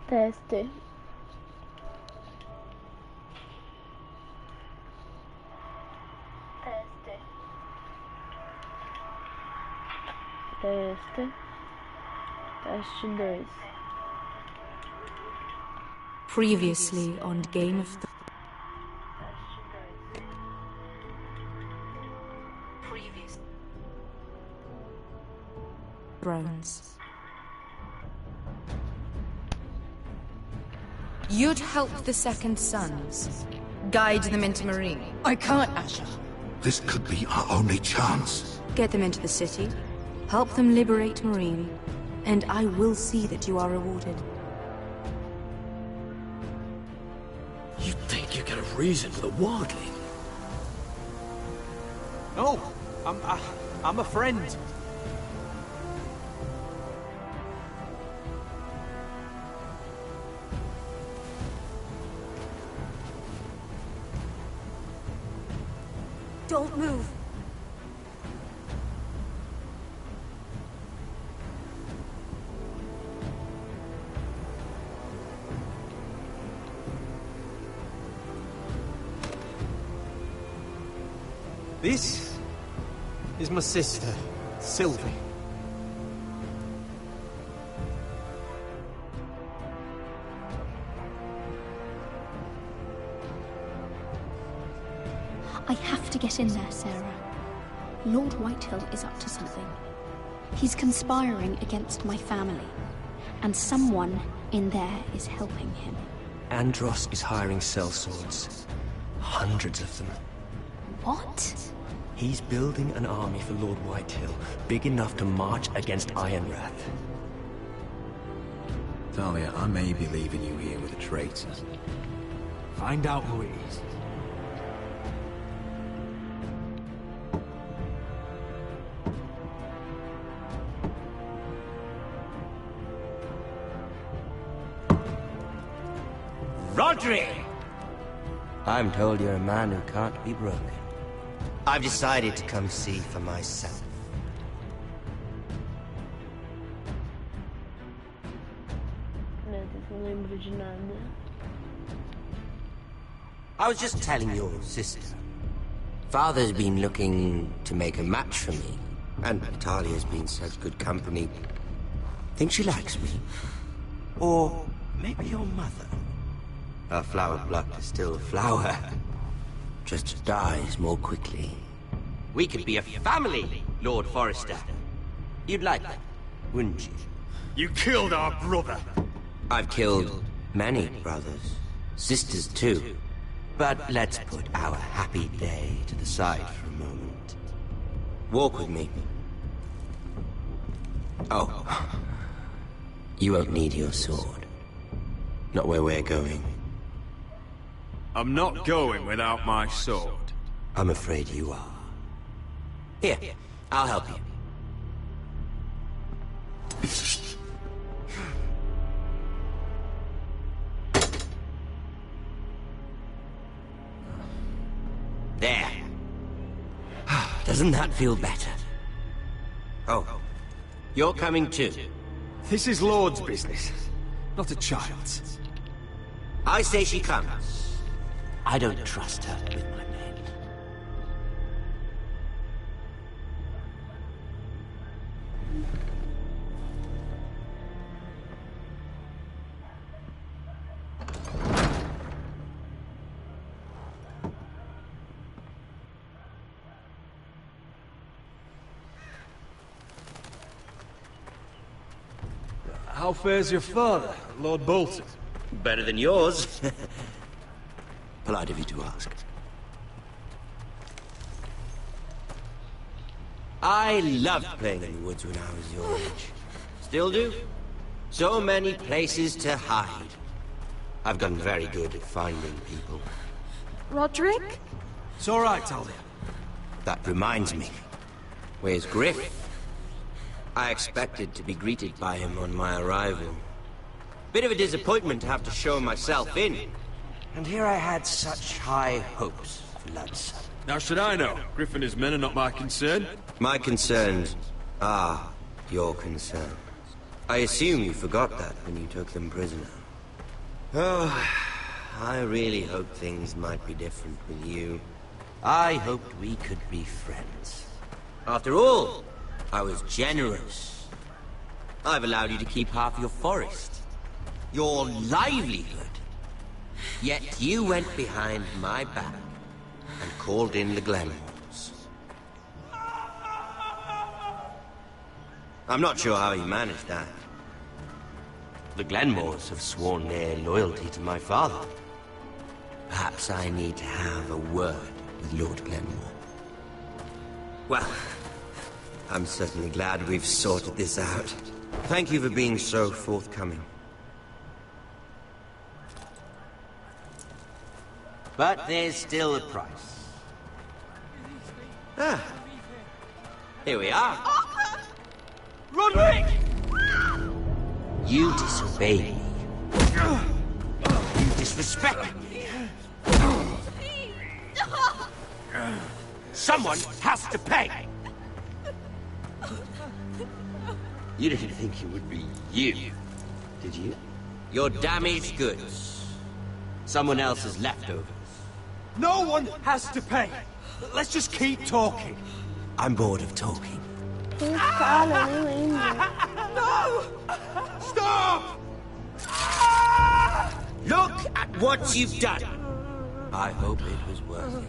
Teste. Teste. Teste 2. Previously on Game of Thrones. You'd help the Second Sons. Guide them into Marine. I can't, Asher. This could be our only chance. Get them into the city. Help them liberate Marine. And I will see that you are rewarded. You think you got a reason for the wardling? No, I'm a friend. Don't move. This is my sister, Sylvie. I have to get in there, Sarah. Lord Whitehill is up to something. He's conspiring against my family, and someone in there is helping him. Andros is hiring sellswords. Hundreds of them. What? He's building an army for Lord Whitehill, big enough to march against Ironrath. Talia, I may be leaving you here with a traitor. Find out who it is. Roderick! I'm told you're a man who can't be broken. I've decided to come see for myself. Não lembro de nada. I was just telling your sister. Father's been looking to make a match for me, and Talia's been such good company. Think she likes me? Or maybe your mother? Her flower plucked is still a flower. Just dies more quickly. We could be a family, Lord Forrester. You'd like that, wouldn't you? You killed our brother! I've killed many brothers. Sisters, too. But let's put our happy day to the side for a moment. Walk with me. Oh. You won't need your sword. Not where we're going. I'm not going without my sword. I'm afraid you are. Here, I'll help you. There. Doesn't that feel better? Oh, you're coming too. This is Lord's business, not a child's. I say she comes. I don't trust her with my men. How fares your father, Lord Bolton? Better than yours. Polite of you to ask. I loved playing in the woods when I was your age. Still do. So many places to hide. I've gotten very good at finding people. Roderick? It's all right, Talia. That reminds me. Where's Griff? I expected to be greeted by him on my arrival. Bit of a disappointment to have to show myself in. And here I had such high hopes for Ludson. Now should I know? Griff and his men are not my concern. My concerns are your concerns. I assume you forgot that when you took them prisoner. Oh, I really hoped things might be different with you. I hoped we could be friends. After all, I was generous. I've allowed you to keep half your forest, your livelihood. Yet you went behind my back and called in the Glenmores. I'm not sure how you managed that. The Glenmores have sworn their loyalty to my father. Perhaps I need to have a word with Lord Glenmore. Well, I'm certainly glad we've sorted this out. Thank you for being so forthcoming. But there's still a price. Ah. Here we are. Roderick! You disobeyed me. You disrespected me. Someone has to pay! You didn't think it would be you, did you? Your damaged goods. Someone else's leftovers. No one has to pay. Let's just keep talking. I'm bored of talking. Cara, nem lembro. No! Stop! Look at what you've done. I hope it was worth it.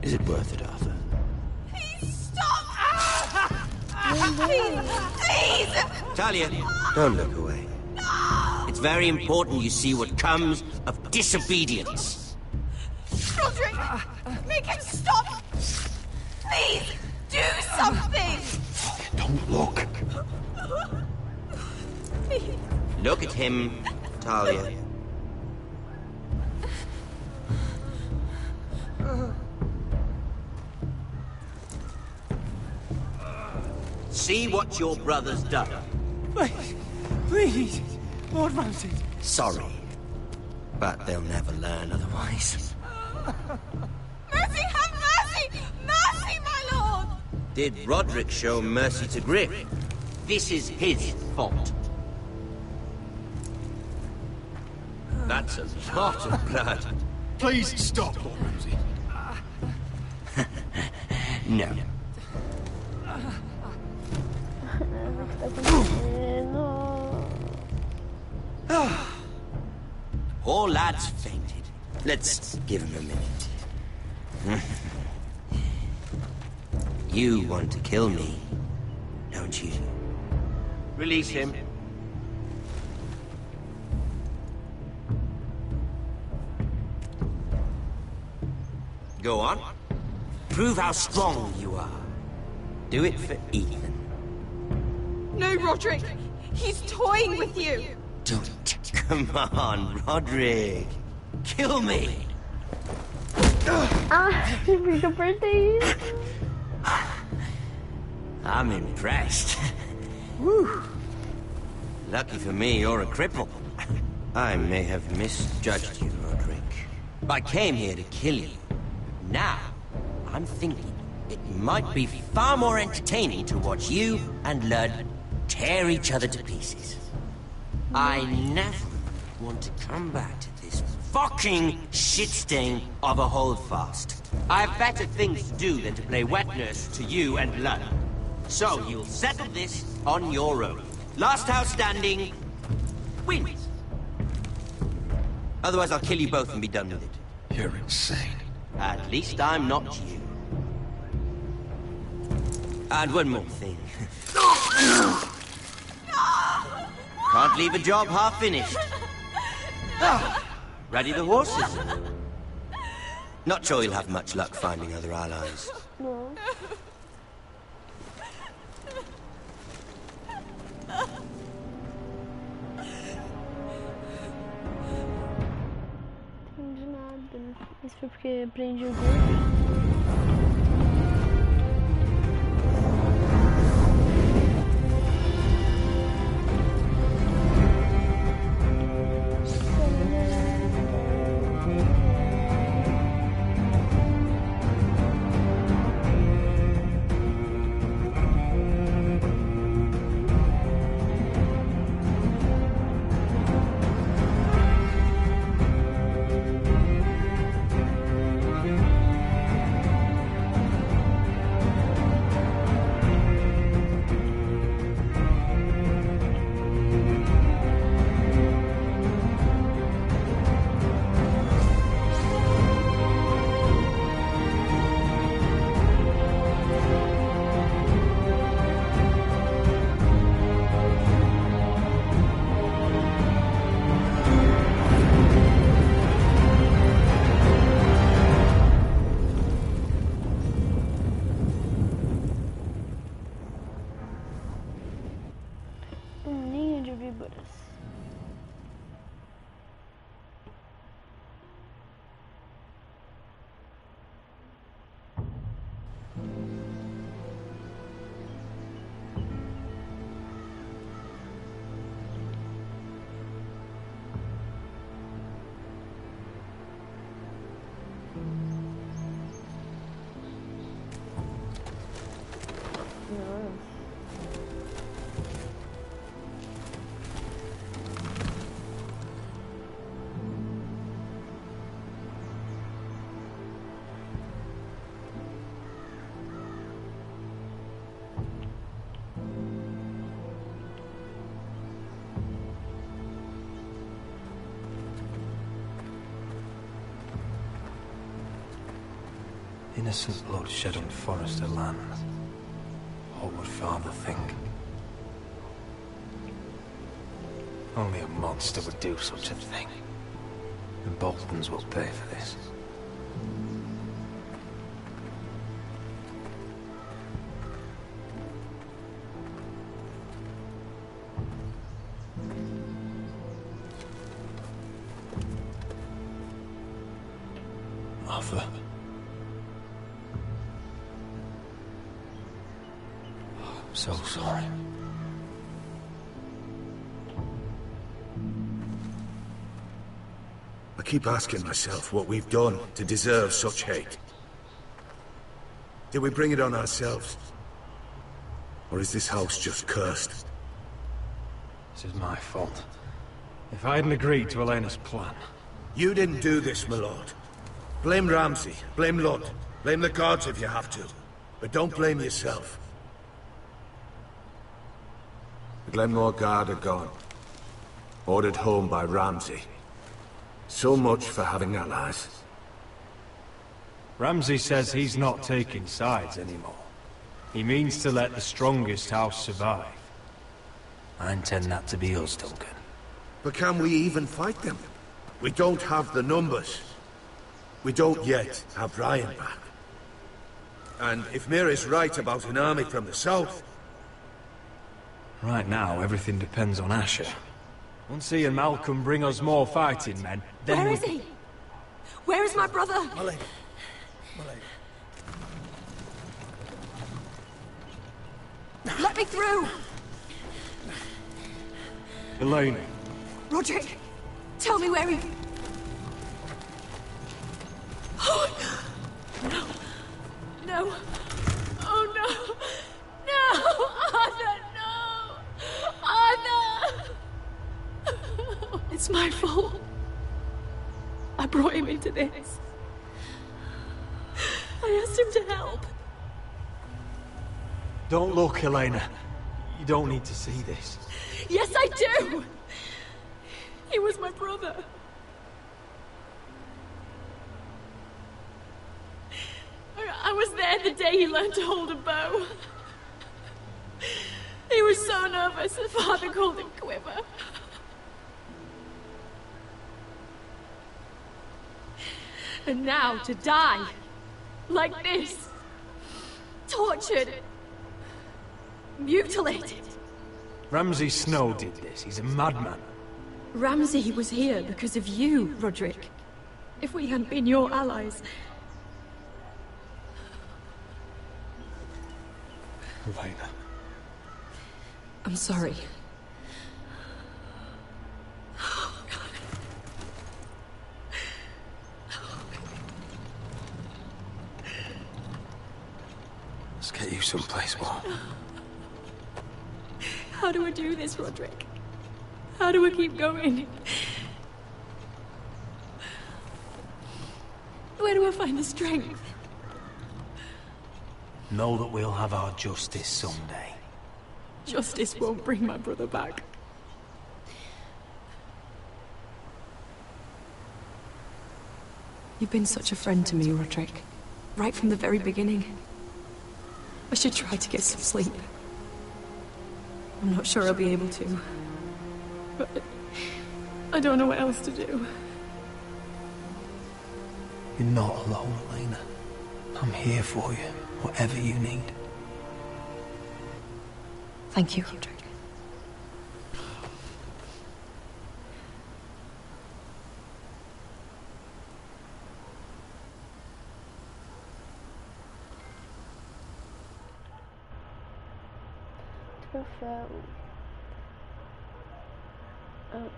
Is it worth it, Arthur? Please stop! Please! Talia, don't look away. It's very important you see what comes of disobedience. Roderick! Make him stop! Please! Do something! Don't look. Look at him, Talia. See what your brother's done. Please, Lord Ramsay. Sorry, but they'll never learn otherwise. Mercy, have mercy! Mercy, my lord! Did Roderick show mercy to Griff? This is his fault. That's a lot of blood. Please stop, Lord Ramsay. No. Poor lad's fainted. Let's give him a minute. You want to kill me, don't you? Release him. Go on. Prove how strong you are. Do it for Ethan. No, Roderick! He's toying with you! Don't. Come on, Roderick. Kill me. Fica pertinho. I'm impressed. Woo. Lucky for me, you're a cripple. I may have misjudged you, Roderick. I came here to kill you. Now, I'm thinking it might be far more entertaining to watch you and Lud tear each other to pieces. I never want to come back to this fucking shit stain of a holdfast. I have better things to do than to play wet nurse to you and Lud. So you'll settle this on your own. Last house standing wins. Otherwise I'll kill you both and be done with it. You're insane. At least I'm not you. And one more thing. Can't leave a job half finished. Ready the horses? Not sure you'll have much luck finding other allies. No. Entendi nada. Isso foi porque prendi o grupo. de víboras. Innocent blood shed on forested land. What would Father think? Only a monster would do such a thing. The Boltons will pay for this. Arthur. I'm so sorry. I keep asking myself what we've done to deserve such hate. Did we bring it on ourselves? Or is this house just cursed? This is my fault. If I hadn't agreed to Elena's plan... You didn't do this, my lord. Blame Ramsay, blame Lud, blame the gods if you have to. But don't blame yourself. The Glenmore Guard are gone. Ordered home by Ramsay. So much for having allies. Ramsay says he's not taking sides anymore. He means to let the strongest house survive. I intend that to be us, Duncan. But can we even fight them? We don't have the numbers. We don't yet have Ryan back. And if Mira's right about an army from the south... Right now, everything depends on Asher. Once he and Malcolm bring us more fighting men, then Where is he? Where is my brother? Malay. Let me through! Elena. Roderick, tell me where he... Oh, no. No. Oh, no. No! Arthur, no! Arthur! It's my fault. I brought him into this. I asked him to help. Don't look, Elena. You don't need to see this. Yes, I do! He was my brother. I was there the day he learned to hold a bow. He was so nervous that Father called him Quiver. And now to die, like this, tortured, mutilated. Ramsay Snow did this. He's a madman. Ramsay was here because of you, Roderick. If we hadn't been your allies... Elena. I'm sorry. Let's get you someplace warm. How do I do this, Roderick? How do I keep going? Where do I find the strength? Know that we'll have our justice someday. Justice won't bring my brother back. You've been such a friend to me, Roderick. Right from the very beginning. I should try to get some sleep. I'm not sure I'll be able to. But I don't know what else to do. You're not alone, Elena. I'm here for you, whatever you need. Thank you, Roderick. troféu. Oh.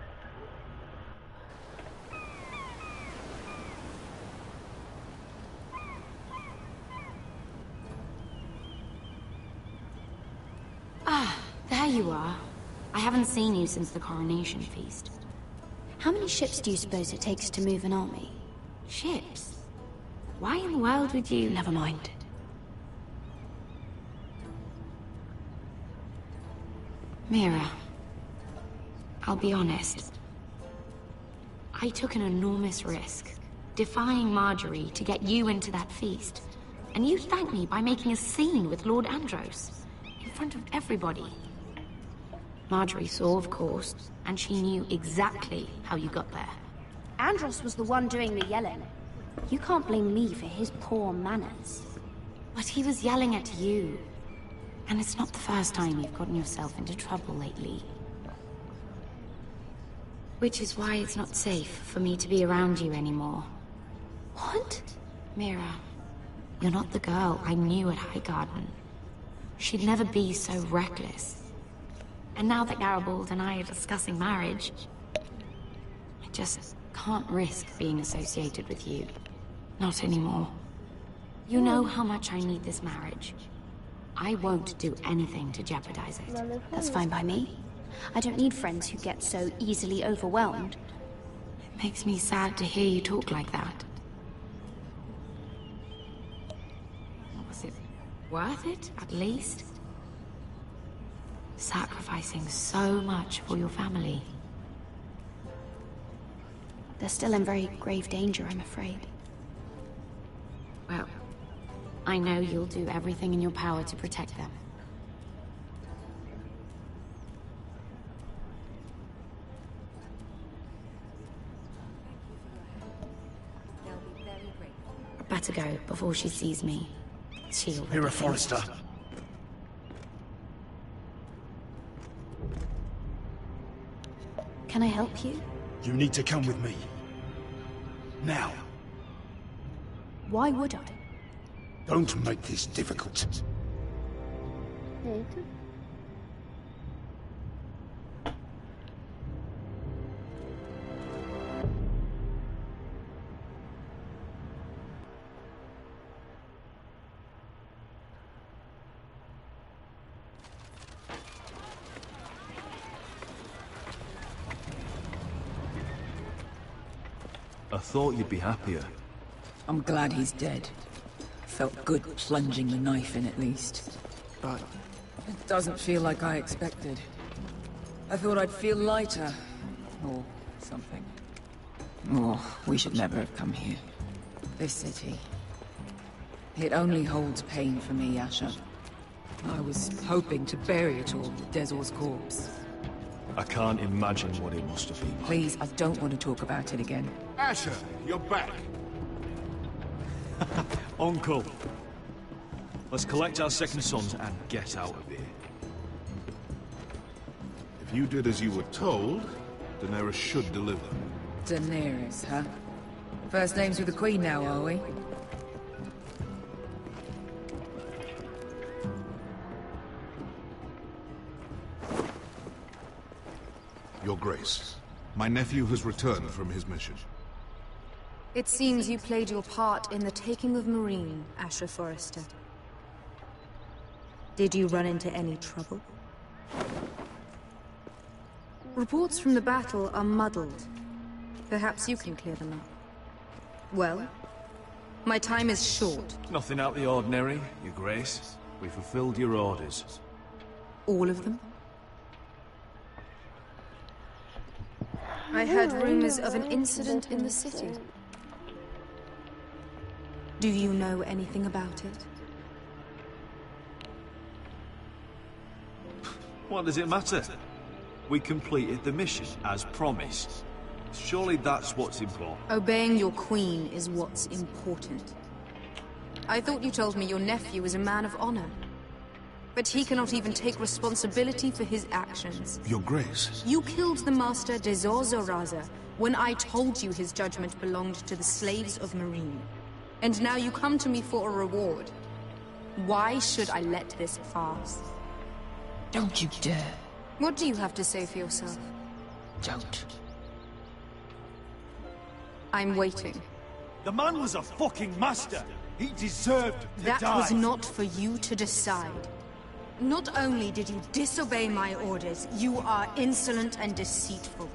Ah, there you are. I haven't seen you since the coronation feast. How many ships do you suppose it takes to move an army? Ships? Why in the world would you... Never mind. Mira, I'll be honest. I took an enormous risk, defying Marjorie to get you into that feast. And you thanked me by making a scene with Lord Andros, in front of everybody. Marjorie saw, of course, and she knew exactly how you got there. Andros was the one doing the yelling. You can't blame me for his poor manners. But he was yelling at you. And it's not the first time you've gotten yourself into trouble lately. Which is why it's not safe for me to be around you anymore. What? Mira, you're not the girl I knew at Highgarden. She'd never be so reckless. And now that Garibald and I are discussing marriage, I just can't risk being associated with you. Not anymore. You know how much I need this marriage. I won't do anything to jeopardize it. That's fine by me. I don't need friends who get so easily overwhelmed. It makes me sad to hear you talk like that. Was it worth it, at least? Sacrificing so much for your family. They're still in very grave danger, I'm afraid. Well, I know you'll do everything in your power to protect them. I'd better go before she sees me. She'll... Mira Forrester. Can I help you? You need to come with me. Now. Why would I? Don't make this difficult. Eita. I thought you'd be happier. I'm glad he's dead. Felt good plunging the knife in at least. But it doesn't feel like I expected. I thought I'd feel lighter. Or something. Oh, we should never have come here. This city. It only holds pain for me, Asher. I was hoping to bury it all with Dezor's corpse. I can't imagine what it must have been like. Please, I don't want to talk about it again. Asher, you're back. Uncle. Let's collect our second sons and get out of here. If you did as you were told, Daenerys should deliver. Daenerys, huh? First names with the Queen now, are we? Your Grace, my nephew has returned from his mission. It seems you played your part in the taking of Marine, Asher Forrester. Did you run into any trouble? Reports from the battle are muddled. Perhaps you can clear them up. Well, my time is short. Nothing out of the ordinary, Your Grace. We fulfilled your orders. All of them? I heard rumors of an incident in the city. Do you know anything about it? What does it matter? We completed the mission, as promised. Surely that's what's important. Obeying your queen is what's important. I thought you told me your nephew was a man of honor. But he cannot even take responsibility for his actions. Your Grace. You killed the Master Dezor Zoraza when I told you his judgment belonged to the slaves of Marine. And now you come to me for a reward. Why should I let this pass? Don't you dare. What do you have to say for yourself? Don't. I'm waiting. The man was a fucking master. He deserved to die. That was not for you to decide. Not only did you disobey my orders, you are insolent and deceitful.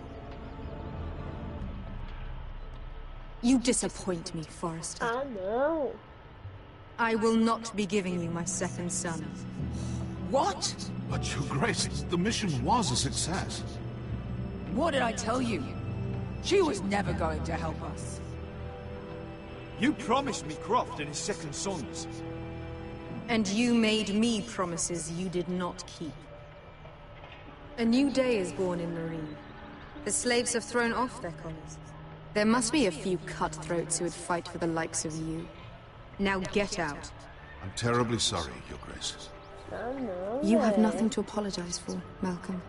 You disappoint me, Forrester. Ah, não. I will not be giving you my second son. What? But Your Grace, the mission was a success. What did I tell you? She was never going to help us. You promised me Croft and his second sons. And you made me promises you did not keep. A new day is born in Marine. The slaves have thrown off their collars. There must be a few cutthroats who would fight for the likes of you. Now get out. I'm terribly sorry, Your Grace. Ah, não. You have velho. nothing to apologize for, Malcolm.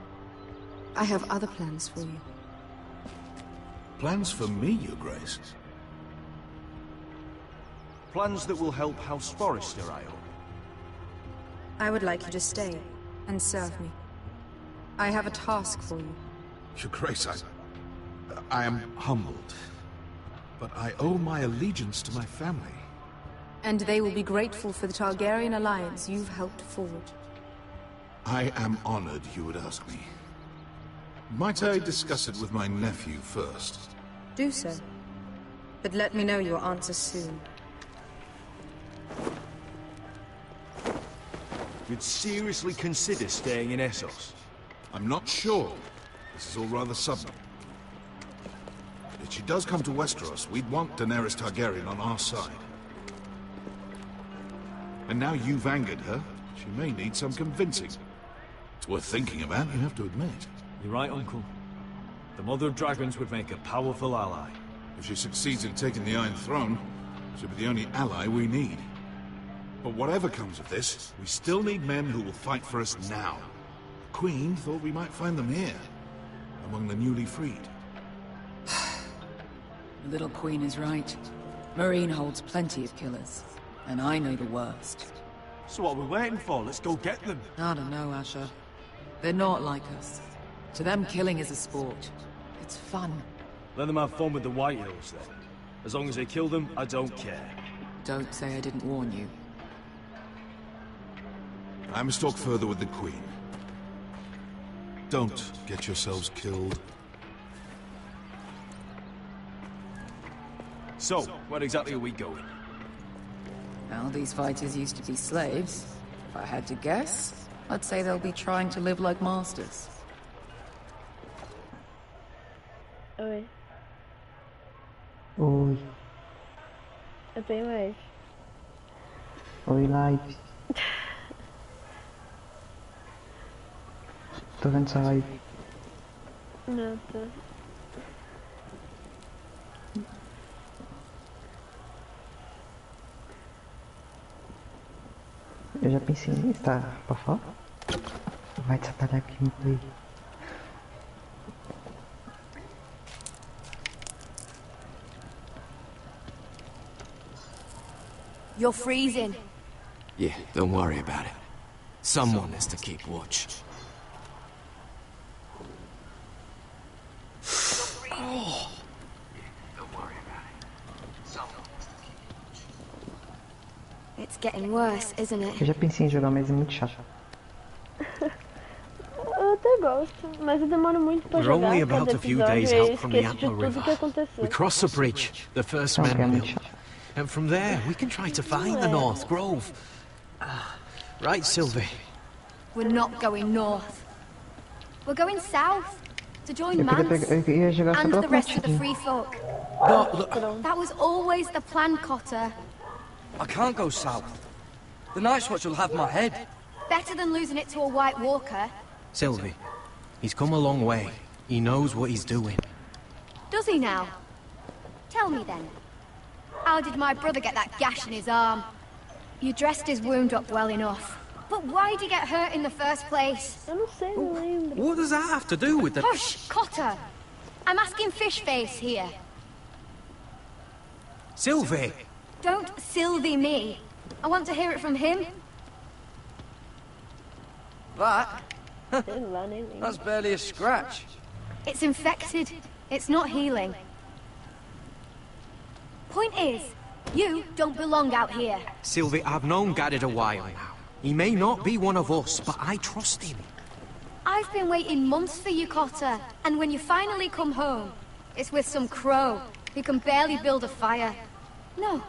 I have other plans for you. Plans for me, Your Grace? Plans that will help House Forrester, I hope. I would like you to stay and serve me. I have a task for you. Your Grace, I am humbled. But I owe my allegiance to my family. And they will be grateful for the Targaryen alliance you've helped forward. I am honored you would ask me. Might I discuss it with my nephew first? Do so. But let me know your answer soon. You'd seriously consider staying in Essos? I'm not sure. This is all rather sudden. If she does come to Westeros, we'd want Daenerys Targaryen on our side. And now you've angered her, she may need some convincing. It's worth thinking about, you have to admit. You're right, Uncle. The Mother of Dragons would make a powerful ally. If she succeeds in taking the Iron Throne, she'll be the only ally we need. But whatever comes of this, we still need men who will fight for us now. The Queen thought we might find them here, among the newly freed. The little queen is right. Marine holds plenty of killers, and I know the worst. So what are we waiting for? Let's go get them. I don't know, Asher. They're not like us. To them, killing is a sport. It's fun. Let them have fun with the White Hills, then. As long as they kill them, I don't care. Don't say I didn't warn you. I must talk further with the Queen. Don't get yourselves killed. So, where exactly are we going? Well, these fighters used to be slaves. If I had to guess, I'd say they'll be trying to live like masters. Oi. Oi. É bem mais. Oi, live. Tô vendo essa live. Não, tá. Eu já pensei em estar pra fora. Vai te atrapalhar aqui no play. You're freezing. Yeah, don't worry about it. Someone has to keep watch. It's getting worse, isn't it? Eu já pensei em jogar, mas é muito chato. Eu até gosto, mas eu demoro muito pra We're jogar. only about Cada a few episódio days eu out from the esqueço de Antler tudo que River. aconteceu. We cross the bridge, the first Não, que é men muito built. chato. And from there, we can try to find the North Grove. Right, Sylvie? We're not going north. We're going south to join Eu queria Mance pegar, eu ia jogar só and pela the rest of the partidinha. free folk. No, look, That was always the plan, Cotter. I can't go south. The Night's Watch will have my head. Better than losing it to a White Walker. Sylvie, he's come a long way. He knows what he's doing. Does he now? Tell me then. How did my brother get that gash in his arm? You dressed his wound up well enough. But why'd he get hurt in the first place? Eu não sei, não lembro. What does that have to do with the... Hush, Cotter! I'm asking Fishface here. Sylvie! Don't Sylvie me. I want to hear it from him. That That's barely a scratch. It's infected. It's not healing. Point is, you don't belong out here. Sylvie, I've known Garrett a while now. He may not be one of us, but I trust him. I've been waiting months for you, Cotter. And when you finally come home, it's with some crow who can barely build a fire. No,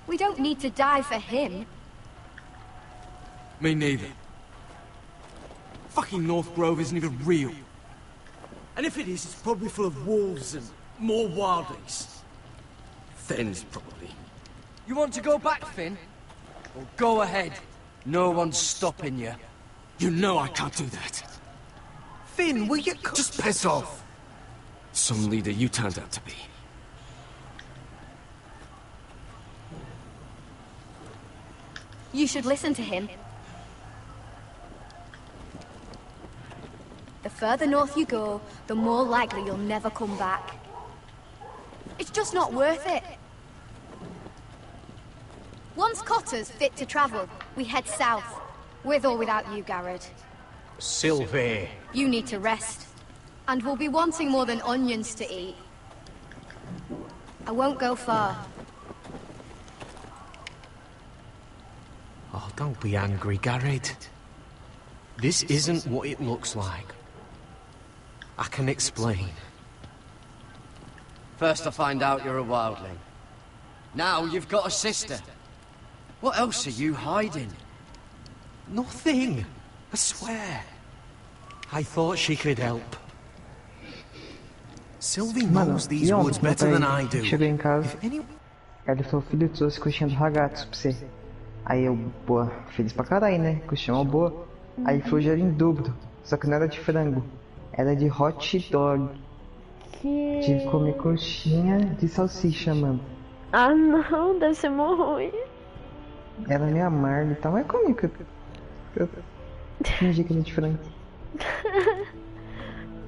we don't need to die for him. Me neither. Fucking North Grove isn't even real. And if it is, it's probably full of wolves and more wildlings. Thins, probably. You want to go back, Finn? Well, go ahead. No one's stopping you. You know I can't do that. Finn, will you just piss off? Some leader you turned out to be. You should listen to him. The further north you go, the more likely you'll never come back. It's just not worth it. Once Cotter's fit to travel, we head south. With or without you, Garrett. Sylvie. You need to rest. And we'll be wanting more than onions to eat. I won't go far. Oh, don't be angry, Garrett. This isn't what it looks like. I can explain. First I find out you're a wildling. Now you've got a sister. What else are you hiding? Nothing. I swear. I thought she could help. Sylvie knows these woods better than I do. Cheguei em casa. Ele falou, filho, tu trouxe coxinha do ragazzo pra você. Aí eu, boa, feliz pra caralho, né? Coxinha uma boa. Aí ele falou, já era em dobro. Só que não era de frango. Era de hot dog. Tive que comer coxinha de salsicha, mano. Ah não, deve ser mó ruim. Ela me amarga e tal, mas comigo. Eu fingi que era de frango.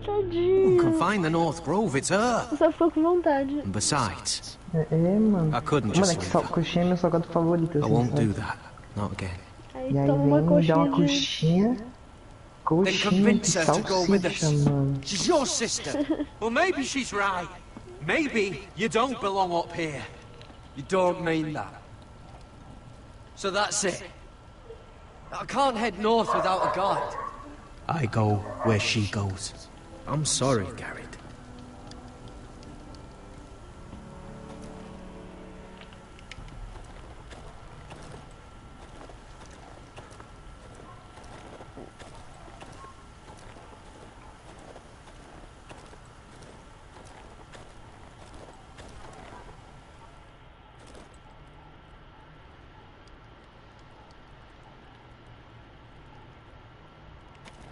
Tadinho. You can find the North Grove, it's her. Só ficou com vontade. And besides, mano. I couldn't Mano, just é que coxinha é meu salgado favorito. I assim, won't sabe? do that. Not again. E aí vem me dar uma coxinha. Coxinha de salsicha, mano. She's your sister. Well, maybe she's right. Maybe you don't belong up here. You don't mean that. So that's it. I can't head north without a guide. I go where she goes. I'm sorry, Garrett.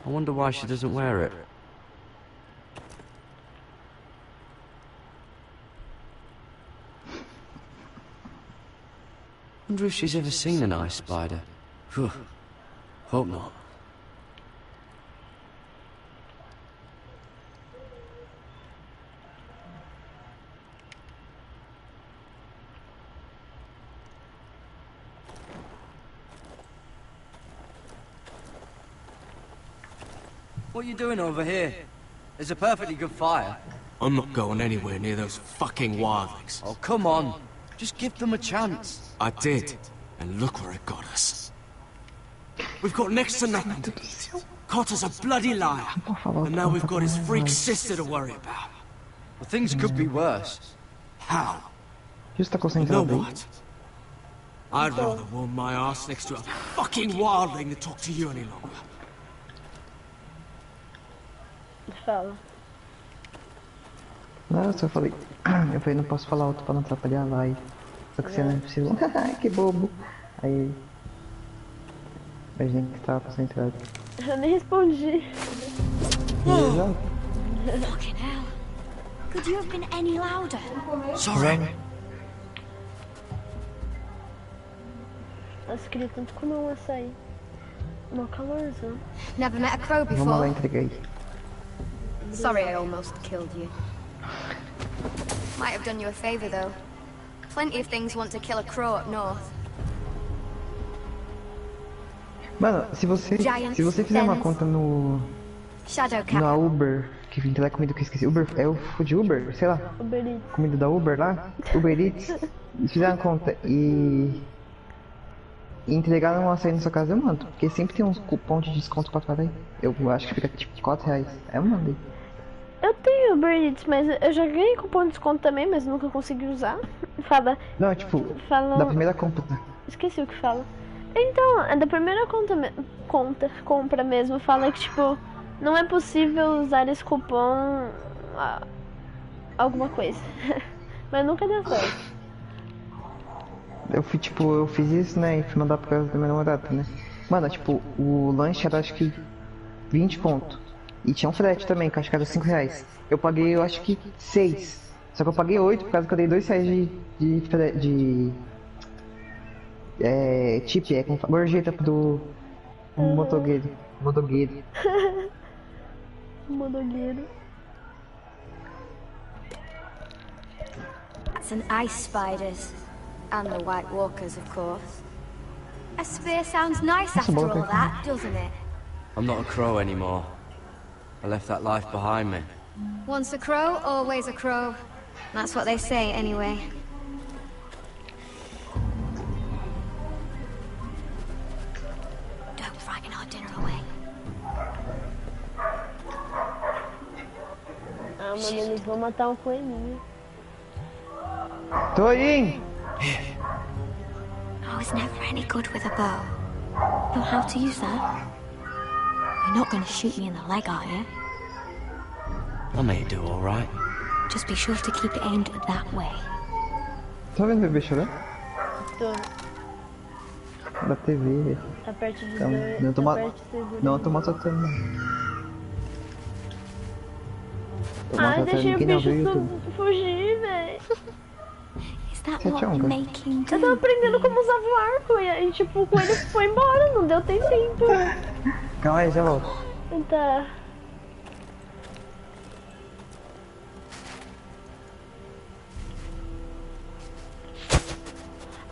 I wonder why she doesn't wear it. Wonder if she's ever seen an ice spider. Phew. Hope not. What are you doing over here? There's a perfectly good fire. I'm not going anywhere near those fucking wildlings. Oh, come on. Just give them a chance. I did, and look where it got us. We've got next to nothing. Cotter's a bloody liar, and now we've got his freak sister to worry about. Well, things could be worse. How? You know what? I'd rather warm my ass next to a fucking wildling than talk to you any longer. Fala. Não, eu só falei. Eu falei, não posso falar alto pra não atrapalhar a live. Só que você não precisa. Que bobo. Aí. A gente tava concentrado. Eu nem respondi. Fucking hell. Could you have been any louder? Sorry. Nossa, queria tanto comer um açaí. Mó calorzão. Never met a crow Vamos lá, before. entreguei. Sorry I almost killed you. Might have done you a favor though. Plenty of things want to kill a crow up north. Mano, se você fizer uma conta no Uber, que vem lá comida que eu esqueci, Uber, é o Food Uber, sei lá, Uber Eats. Comida da Uber lá, Uber Eats, se fizer uma conta e entregar no açaí na sua casa, eu mando, porque sempre tem uns cupom de desconto pra trás aí. Eu acho que fica tipo R$4, aí eu mandei. Eu tenho Uber Eats, mas eu já ganhei cupom de desconto também, mas nunca consegui usar. Fala. Não, tipo, da primeira compra. Esqueci o que fala. Então, é da primeira compra mesmo, fala que, tipo, não é possível usar esse cupom alguma coisa. Mas nunca deu certo. Eu fiz isso, né, e fui mandar por causa da minha namorada, né. Mano, tipo, o lanche era acho que 20 conto. E tinha um frete também, que acho que era R$5. Eu paguei, eu acho que 6. Só que eu paguei 8 por causa que eu dei R$2 de tip, com gorjeta pro motogueiro. Motogueiro. Motogueiro. That's an ice spiders. And the White Walkers, of course. A spear sounds nice after all that, doesn't it? I'm not a crow anymore. I left that life behind me. Once a crow, always a crow. That's what they say, anyway. Don't frighten our dinner away. Ah, mano, eles vão matar um coelhinho. Tô indo! I was never any good with a bow. Know how to use that? You're not going to shoot me in the leg, are you? I may do all right. Just be sure to keep it aimed that way. Tá vendo o bebê chorando? Tô. Da TV. Tá perto de Então, dois. não tô Não tô matando. Ai, deixei o bicho fugir, velho. That what you making do? Eu tava aprendendo como usava o arco e tipo, o coelho foi embora, não deu tempo. Calma aí, já volto. Tá.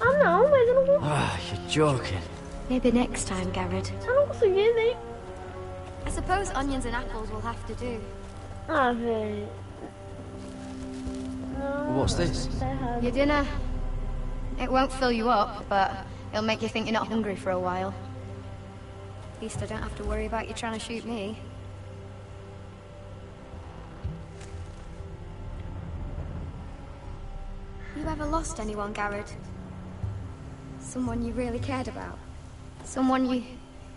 Ah não, mas eu não vou. Ah, you're joking. Maybe next time, Garrett. Eu não consegui nem. I suppose onions and apples will have to do. Ah, velho. What's this? Your dinner. It won't fill you up, but it'll make you think you're not hungry for a while. At least I don't have to worry about you trying to shoot me. You ever lost anyone, Garrett? Someone you really cared about? Someone you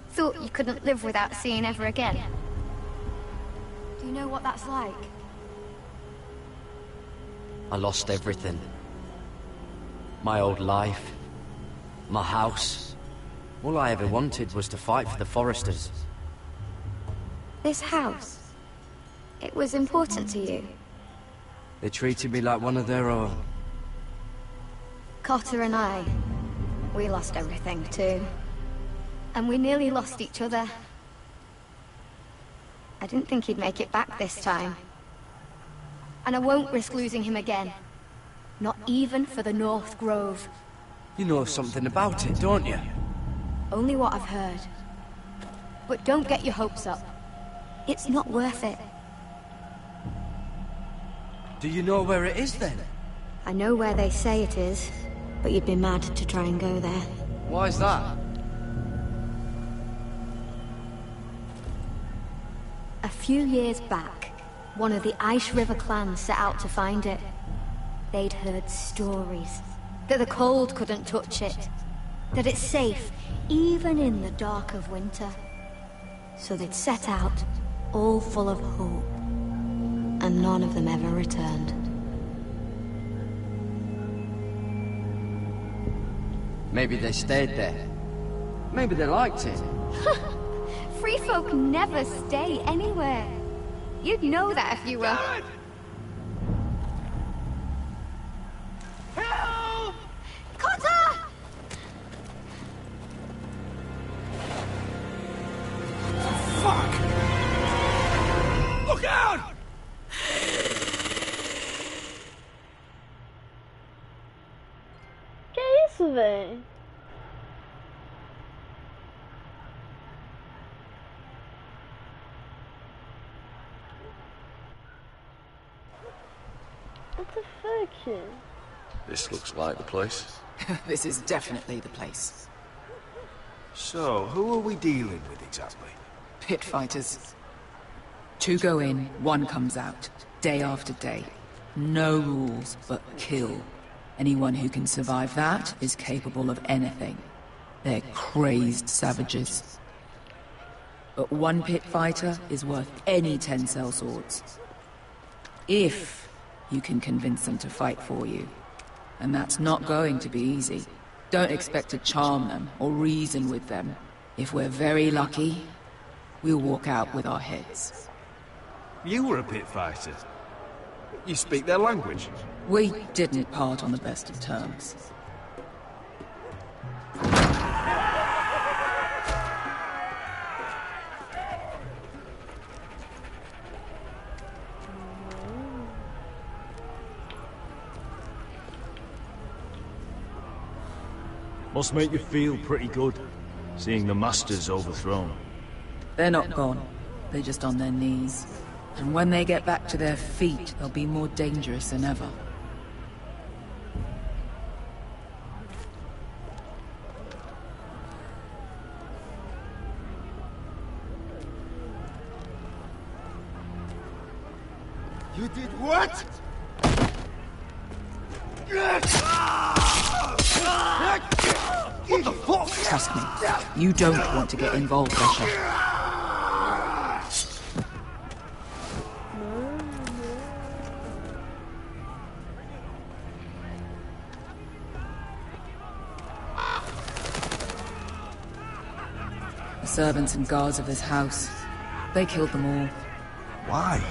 thought you couldn't live without seeing ever again? Do you know what that's like? I lost everything. My old life. My house. All I ever wanted was to fight for the Foresters. This house? It was important to you? They treated me like one of their own. Cotter and I, we lost everything too. And we nearly lost each other. I didn't think he'd make it back this time. And I won't risk losing him again. Not even for the North Grove. You know something about it, don't you? Only what I've heard. But don't get your hopes up. It's not worth it. Do you know where it is then? I know where they say it is, but you'd be mad to try and go there. Why's that? A few years back, one of the Ice River clans set out to find it. They'd heard stories that the cold couldn't touch it, that it's safe even in the dark of winter. So they'd set out, all full of hope, and none of them ever returned. Maybe they stayed there. Maybe they liked it. Free folk never stay anywhere. You'd know that if you were... Help! Cotter! Fuck! Look out! Que isso, velho? What the fuck? This looks like the place. This is definitely the place. So, who are we dealing with exactly? Pit fighters. 2 go in, 1 comes out. Day after day. No rules, but kill. Anyone who can survive that is capable of anything. They're crazed savages. But 1 pit fighter is worth any 10 sellswords. If you can convince them to fight for you. And that's not going to be easy. Don't expect to charm them or reason with them. If we're very lucky, we'll walk out with our heads. You were a pit fighter. You speak their language. We didn't part on the best of terms. Must make you feel pretty good, seeing the Masters overthrown. They're not gone. They're just on their knees. And when they get back to their feet, they'll be more dangerous than ever. You did what? What the fuck? Trust me, you don't want to get involved, Russia. The servants and guards of this house, they killed them all. Why?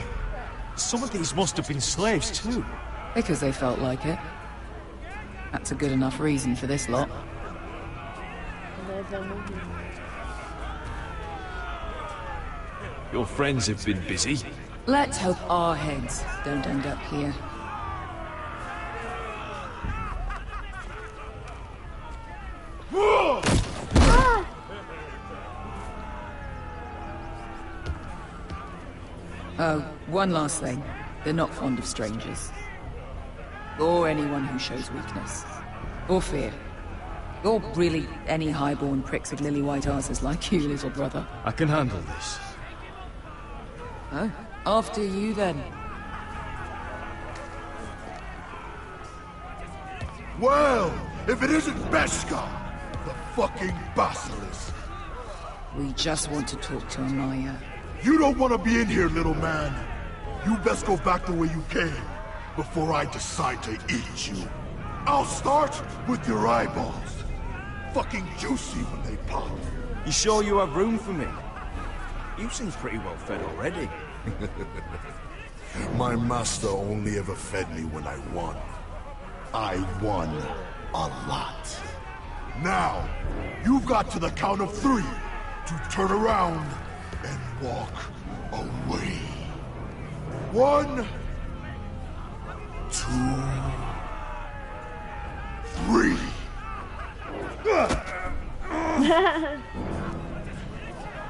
Some of these must have been slaves too. Because they felt like it. That's a good enough reason for this lot. Your friends have been busy. Let's hope our heads don't end up here. Oh, one last thing. They're not fond of strangers. Or anyone who shows weakness. Or fear. Or really any highborn pricks with lily white asses like you, little brother. I can handle this. Oh, after you then. Well, if it isn't Beshka, the fucking basilisk. We just want to talk to Amaya. You don't want to be in here, little man. You best go back the way you came, before I decide to eat you. I'll start with your eyeballs. Fucking juicy when they pop. You sure you have room for me? You seem pretty well fed already. My master only ever fed me when I won. I won a lot. Now, you've got to the count of 3 to turn around and walk away. 1, 2, 3.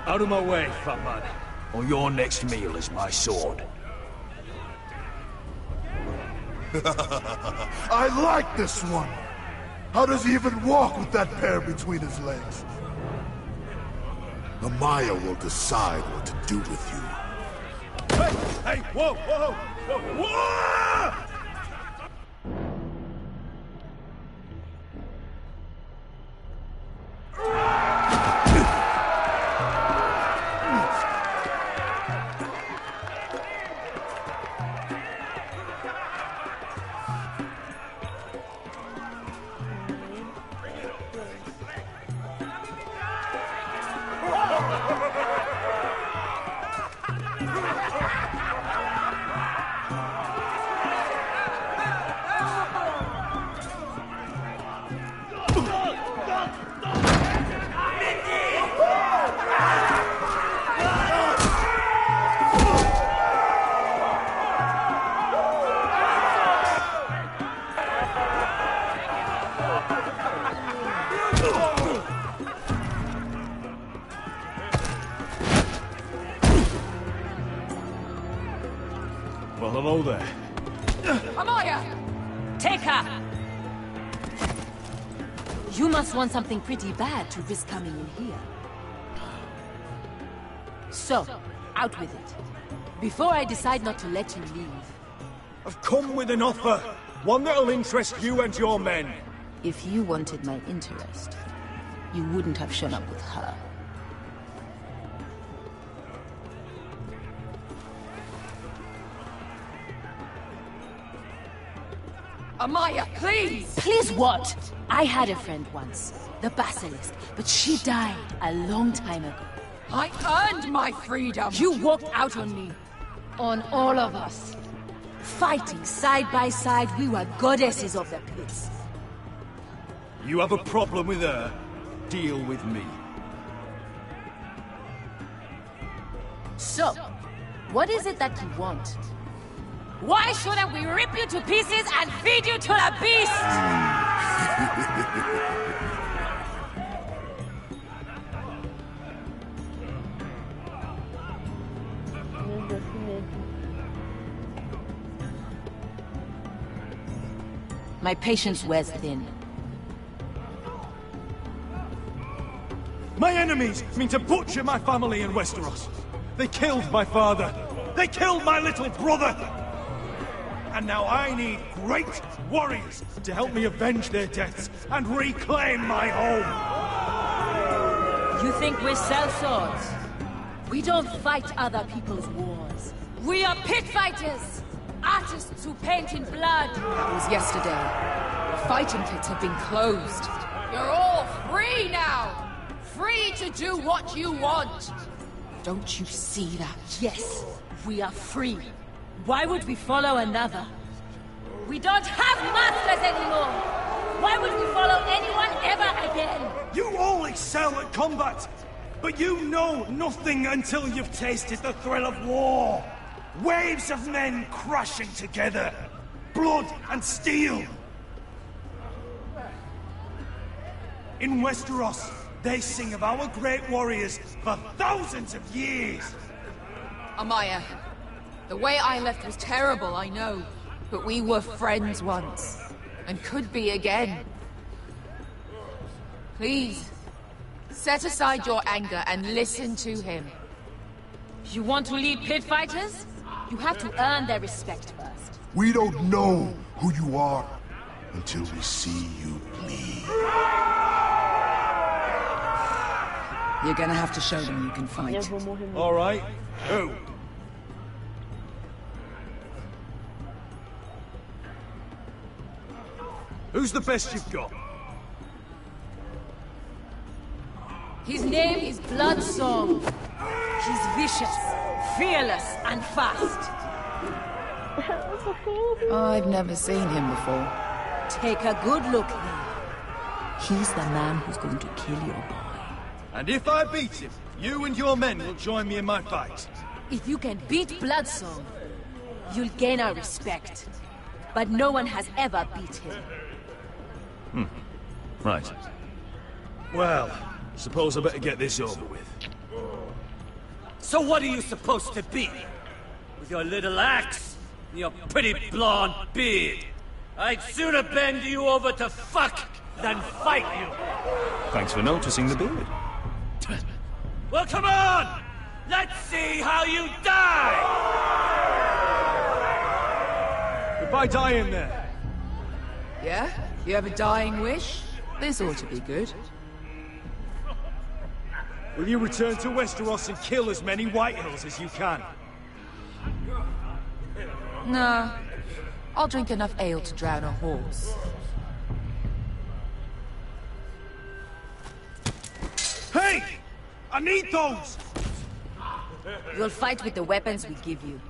Out of my way, fat man. Or your next meal is my sword. I like this one. How does he even walk with that pair between his legs? Amaya will decide what to do with you. Hey, whoa, whoa, whoa, whoa! Well, hello there. Amaya! Take her! You must want something pretty bad to risk coming in here. So, out with it. Before I decide not to let you leave. I've come with an offer. One that'll interest you and your men. If you wanted my interest, you wouldn't have shown up with her. Amaya, please! Please what? I had a friend once, the Basilisk, but she died a long time ago. I earned my freedom! You walked out on me. On all of us. Fighting side by side, we were goddesses of the pits. You have a problem with her? Deal with me. So, what is it that you want? Why shouldn't we rip you to pieces and feed you to the beast? My patience wears thin. My enemies mean to butcher my family in Westeros. They killed my father. They killed my little brother. And now I need great warriors to help me avenge their deaths and reclaim my home. You think we sell swords? We don't fight other people's wars. We are pit fighters! Artists who paint in blood! That was yesterday. The fighting pits have been closed. You're all free now! Free to do what you want! Don't you see that? Yes, we are free. Why would we follow another? We don't have masters anymore! Why would we follow anyone ever again? You all excel at combat, but you know nothing until you've tasted the thrill of war. Waves of men crashing together. Blood and steel. In Westeros, they sing of our great warriors for thousands of years. Amaya, the way I left was terrible, I know. But we were friends once. And could be again. Please, set aside your anger and listen to him. You want to lead pit fighters? You have to earn their respect first. We don't know who you are until we see you bleed. You're gonna have to show them you can fight. All right. Who? Who's the best you've got? His name is Bloodsong. He's vicious, fearless, and fast. I've never seen him before. Take a good look then. He's the man who's going to kill your boy. And if I beat him, you and your men will join me in my fight. If you can beat Bloodsong, you'll gain our respect. But no one has ever beat him. Right. Well, suppose I better get this over with. So what are you supposed to be? With your little axe and your pretty blonde beard? I'd sooner bend you over to fuck than fight you. Thanks for noticing the beard. Well, come on! Let's see how you die! If I die in there. Yeah? You have a dying wish? This ought to be good. Will you return to Westeros and kill as many Whitehills as you can? Nah. I'll drink enough ale to drown a horse. Hey! I need those! You'll fight with the weapons we give you.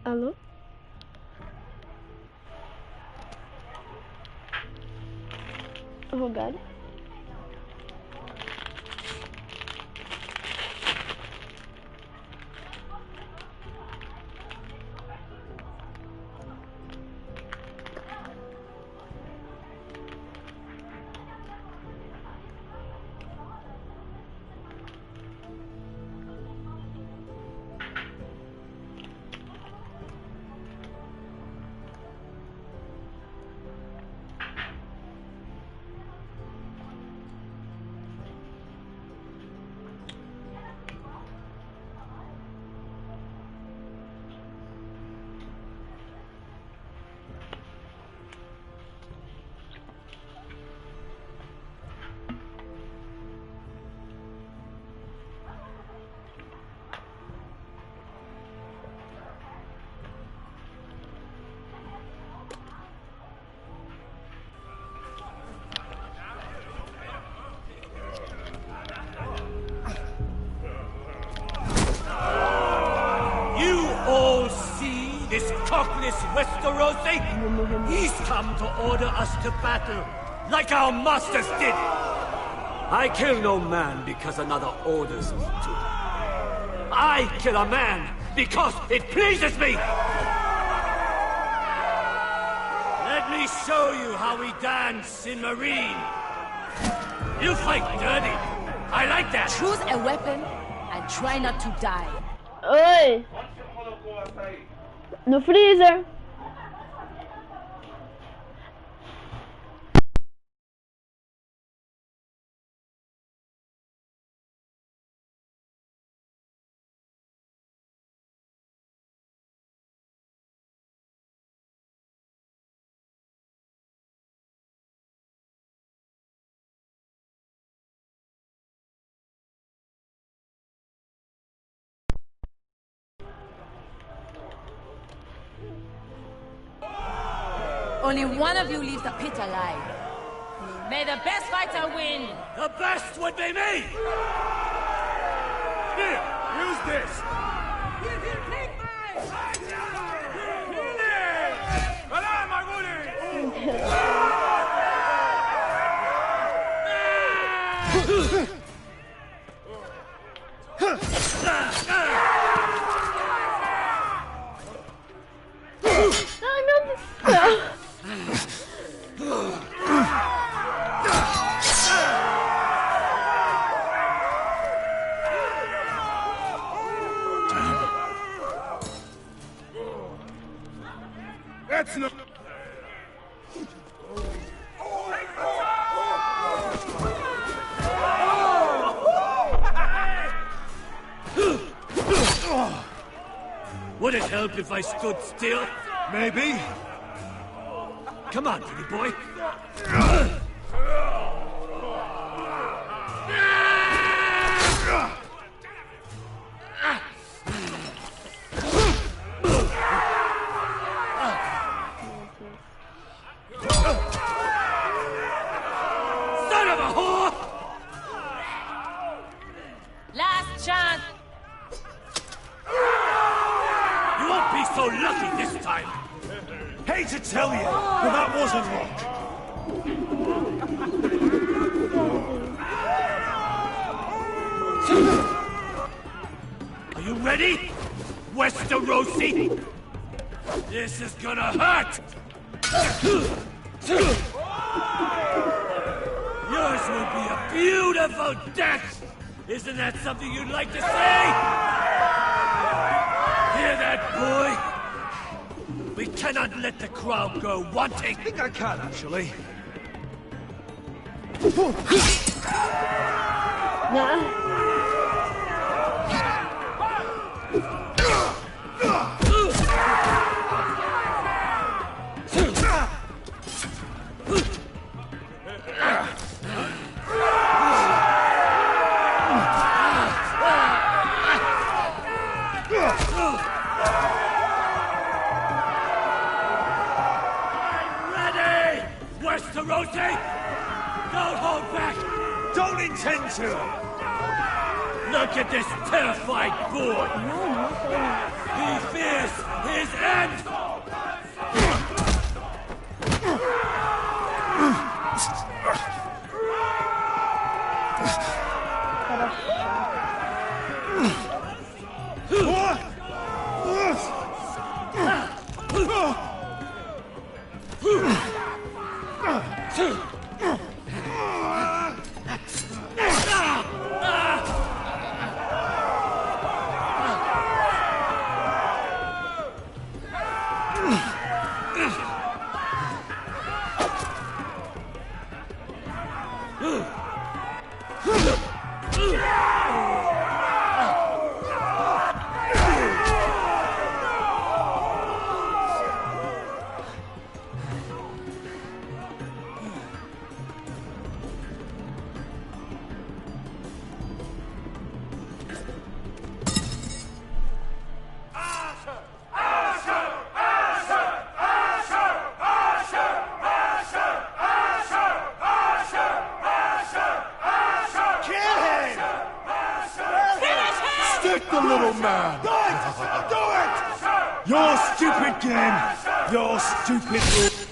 Alô? Rogário? This cockless Westerosi? He's come to order us to battle, like our masters did. I kill no man because another orders me to. I kill a man because it pleases me. Let me show you how we dance in Marine. You fight dirty. I like that. Choose a weapon and try not to die. Oi! No freezer. Only one of you leaves the pit alive. May the best fighter win. The best would be me! Here, use this. Ai, meu Deus do céu. That's no... Would it help if I stood still? Maybe. Come on, pretty boy. Son of a whore! Last chance. You won't be so lucky this time. Hate to tell you, but that wasn't luck. Are you ready, Westerosi? This is gonna hurt! Yours will be a beautiful death! Isn't that something you'd like to say? Hear that, boy? We cannot let the crowd go wanting. I think I can, actually. Westerosi! Don't hold back! Don't intend to! Look at this terrified boy! He fears his Your stupid game! Your stupid rule!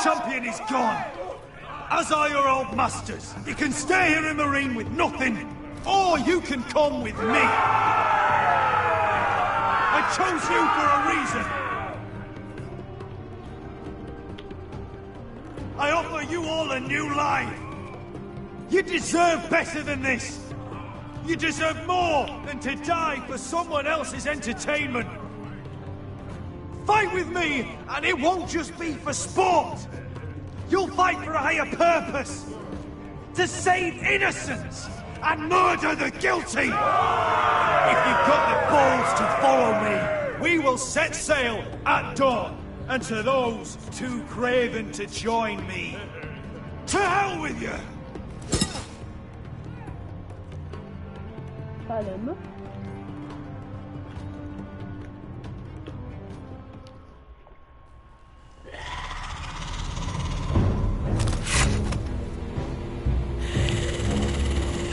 champion is gone. As are your old masters. You can stay here in Marine with nothing, or you can come with me. I chose you for a reason. I offer you all a new life. You deserve better than this. You deserve more than to die for someone else's entertainment. Fight with me, and it won't just be for sport. You'll fight for a higher purpose. To save innocents and murder the guilty. If you've got the balls to follow me, we will set sail at dawn. And to those too craven to join me, to hell with you! Caramba.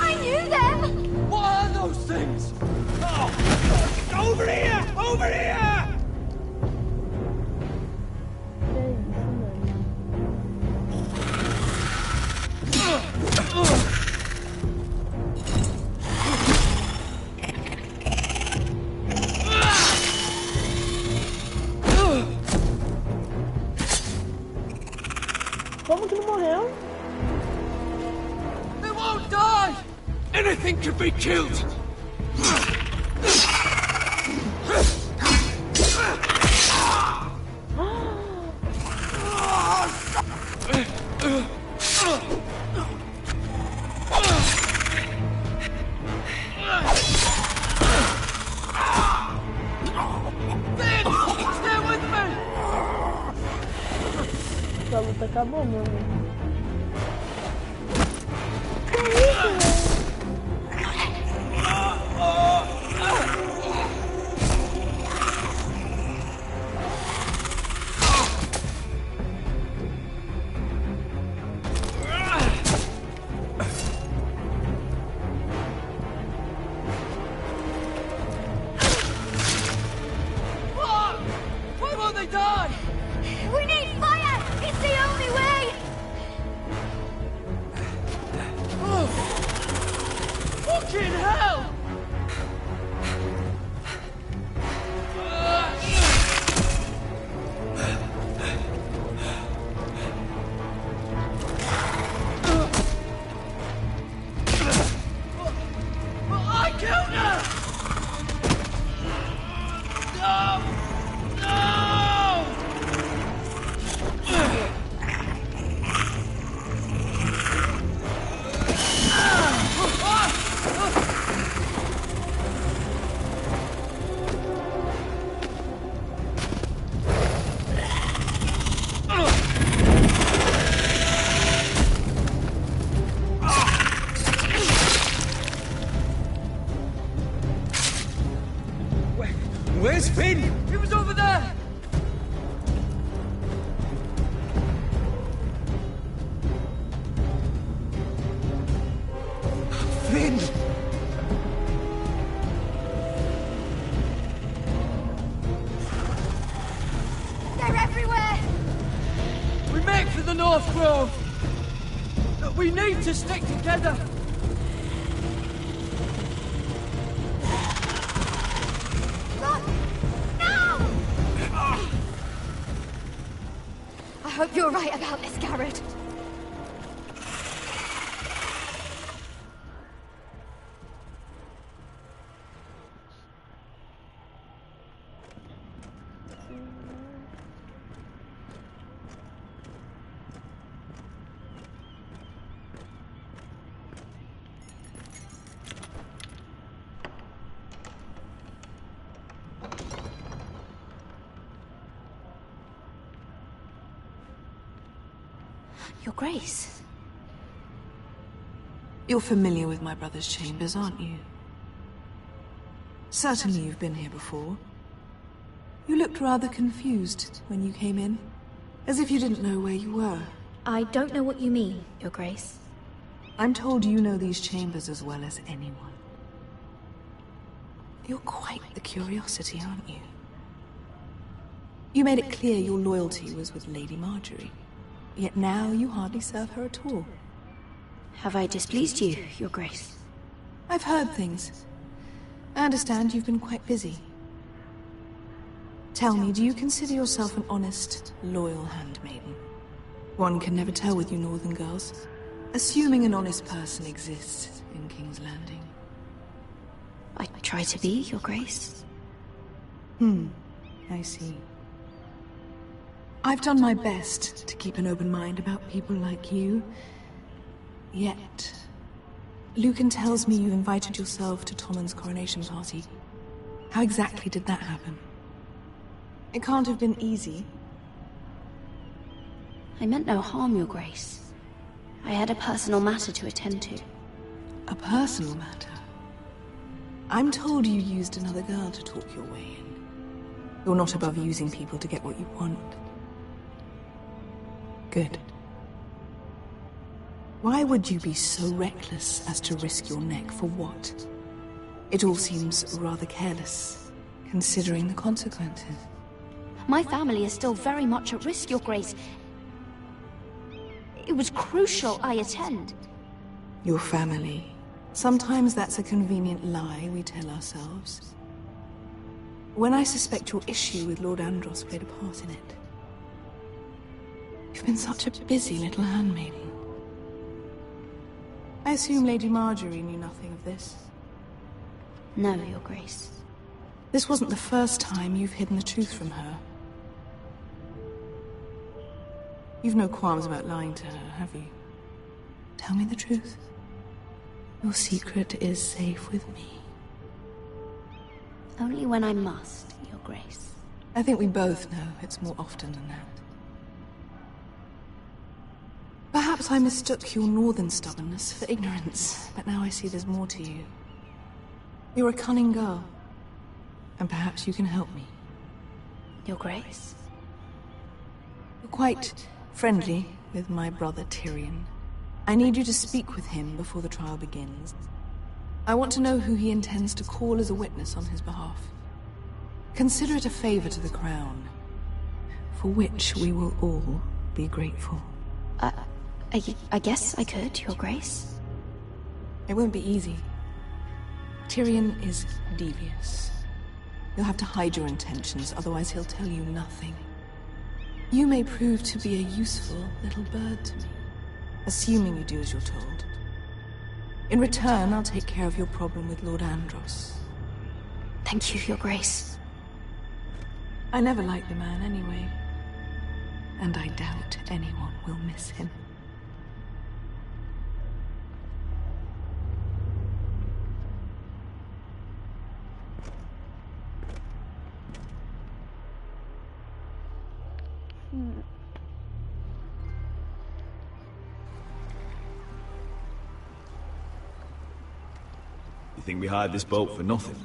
I knew them! What are those things? Oh! Over here! Over here! Como que não morreu? They won't die! Anything can be killed! A luta acabou, meu amigo. Why won't they die? We need fire! It's the only way! Fucking hell! I killed her! No! No! Where's Finn? He was over there! Finn! They're everywhere! We make for the North Grove! But we need to stick together! Run! No! I hope you're right about this, Garrett. Your Grace. You're familiar with my brother's chambers, aren't you? Certainly you've been here before. You looked rather confused when you came in, as if you didn't know where you were. I don't know what you mean, Your Grace. I'm told you know these chambers as well as anyone. You're quite the curiosity, aren't you? You made it clear your loyalty was with Lady Marjorie. Yet now you hardly serve her at all. Have I displeased you, Your Grace? I've heard things. I understand you've been quite busy. Tell me, do you consider yourself an honest, loyal handmaiden? One can never tell with you northern girls. Assuming an honest person exists in King's Landing. I try to be, Your Grace. I see. I've done my best to keep an open mind about people like you. Yet, Lucan tells me you invited yourself to Tommen's coronation party. How exactly did that happen? It can't have been easy. I meant no harm, Your Grace. I had a personal matter to attend to. A personal matter? I'm told you used another girl to talk your way in. You're not above using people to get what you want. Good. Why would you be so reckless as to risk your neck for what? It all seems rather careless, considering the consequences. My family is still very much at risk, Your Grace. It was crucial I attend. Your family. Sometimes that's a convenient lie we tell ourselves. When I suspect your issue with Lord Andros played a part in it. You've been such a busy little handmaiden. I assume Lady Marjorie knew nothing of this. No, Your Grace. This wasn't the first time you've hidden the truth from her. You've no qualms about lying to her, have you? Tell me the truth. Your secret is safe with me. Only when I must, Your Grace. I think we both know it's more often than that. Perhaps I mistook your northern stubbornness for ignorance, but now I see there's more to you. You're a cunning girl, and perhaps you can help me. Your Grace? You're quite friendly with my brother Tyrion. I need you to speak with him before the trial begins. I want to know who he intends to call as a witness on his behalf. Consider it a favor to the crown, for which we will all be grateful. I guess I could, Your Grace. It won't be easy. Tyrion is devious. You'll have to hide your intentions, otherwise he'll tell you nothing. You may prove to be a useful little bird to me, assuming you do as you're told. In return, I'll take care of your problem with Lord Andros. Thank you, Your Grace. I never liked the man anyway, and I doubt anyone will miss him. You think we hired this boat for nothing?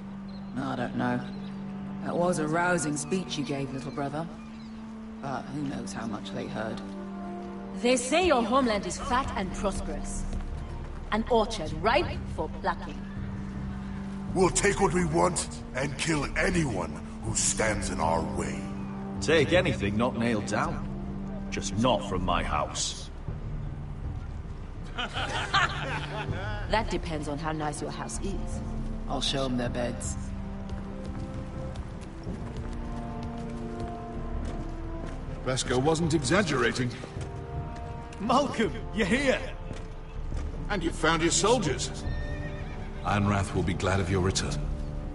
I don't know. That was a rousing speech you gave, little brother. But who knows how much they heard. They say your homeland is fat and prosperous. An orchard ripe for plucking. We'll take what we want and kill anyone who stands in our way. Take anything not nailed down. Just not from my house. That depends on how nice your house is. I'll show them their beds. Vesco wasn't exaggerating. Malcolm, you're here! And you found your soldiers. Ironrath will be glad of your return.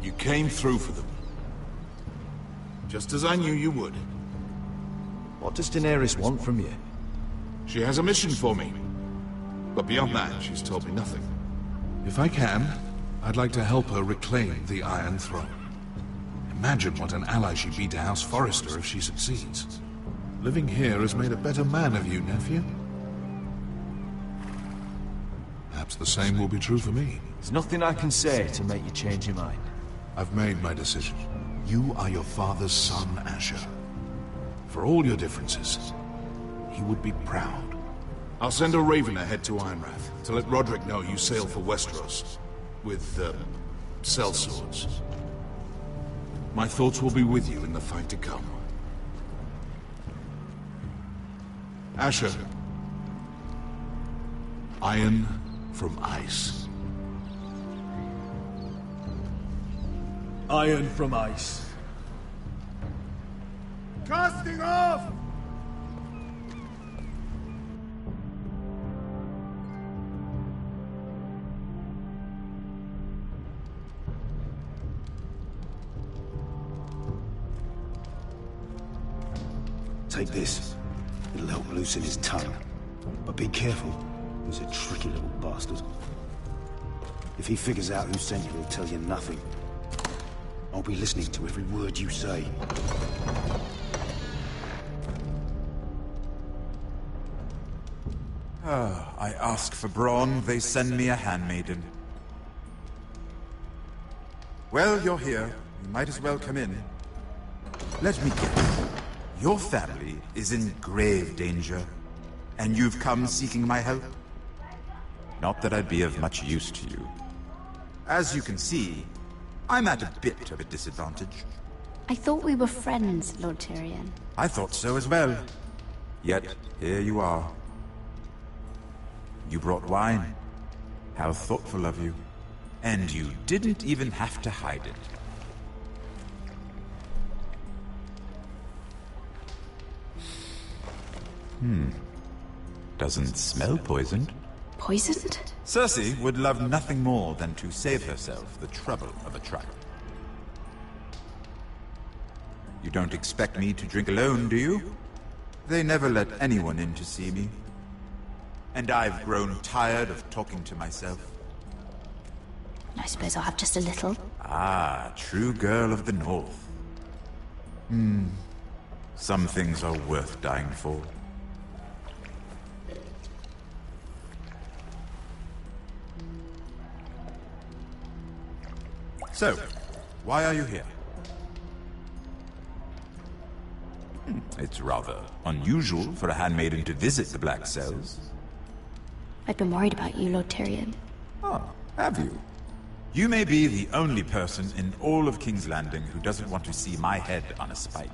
You came through for them. Just as I knew you would. What does Daenerys want from you? She has a mission for me. But beyond that, she's told me nothing. If I can, I'd like to help her reclaim the Iron Throne. Imagine what an ally she'd be to House Forrester if she succeeds. Living here has made a better man of you, nephew. Perhaps the same will be true for me. There's nothing I can say to make you change your mind. I've made my decision. You are your father's son, Asher. For all your differences, he would be proud. I'll send a raven ahead to Ironrath to let Roderick know you sail for Westeros with, sellswords. My thoughts will be with you in the fight to come. Asher. Iron from ice. Iron from ice. Casting off! Take this. It'll help loosen his tongue. But be careful. He's a tricky little bastard. If he figures out who sent you, he'll tell you nothing. I'll be listening to every word you say. I ask for brawn, they send me a handmaiden. Well, you're here. You might as well come in. Let me guess. Your family is in grave danger, and you've come seeking my help? Not that I'd be of much use to you. As you can see, I'm at a bit of a disadvantage. I thought we were friends, Lord Tyrion. I thought so as well. Yet, here you are. You brought wine. How thoughtful of you. And you didn't even have to hide it. Doesn't smell poisoned. Poisoned? Cersei would love nothing more than to save herself the trouble of a trial. You don't expect me to drink alone, do you? They never let anyone in to see me. And I've grown tired of talking to myself. I suppose I'll have just a little. Ah, true girl of the North. Some things are worth dying for. So, why are you here? It's rather unusual for a handmaiden to visit the Black Cells. I've been worried about you, Lord Tyrion. Oh, have you? You may be the only person in all of King's Landing who doesn't want to see my head on a spike.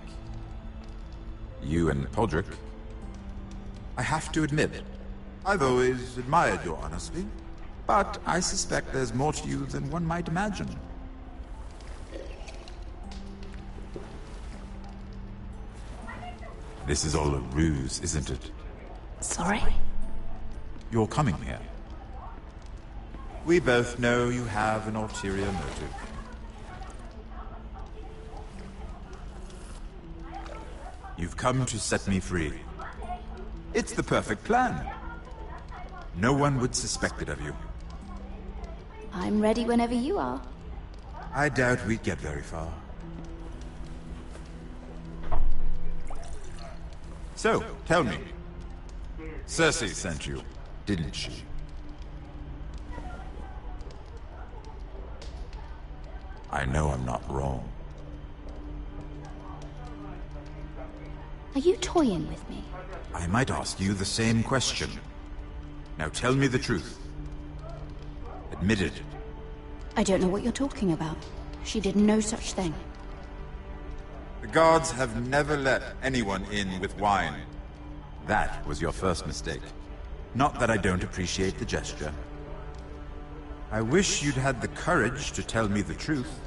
You and Podrick. I have to admit, I've always admired your honesty, but I suspect there's more to you than one might imagine. This is all a ruse, isn't it? Sorry? You're coming here. We both know you have an ulterior motive. You've come to set me free. It's the perfect plan. No one would suspect it of you. I'm ready whenever you are. I doubt we'd get very far. So, tell me. Cersei sent you, didn't she? I know I'm not wrong. Are you toying with me? I might ask you the same question. Now tell me the truth. Admit it. I don't know what you're talking about. She did no such thing. The guards have never let anyone in with wine. That was your first mistake. Not that I don't appreciate the gesture. I wish you'd had the courage to tell me the truth.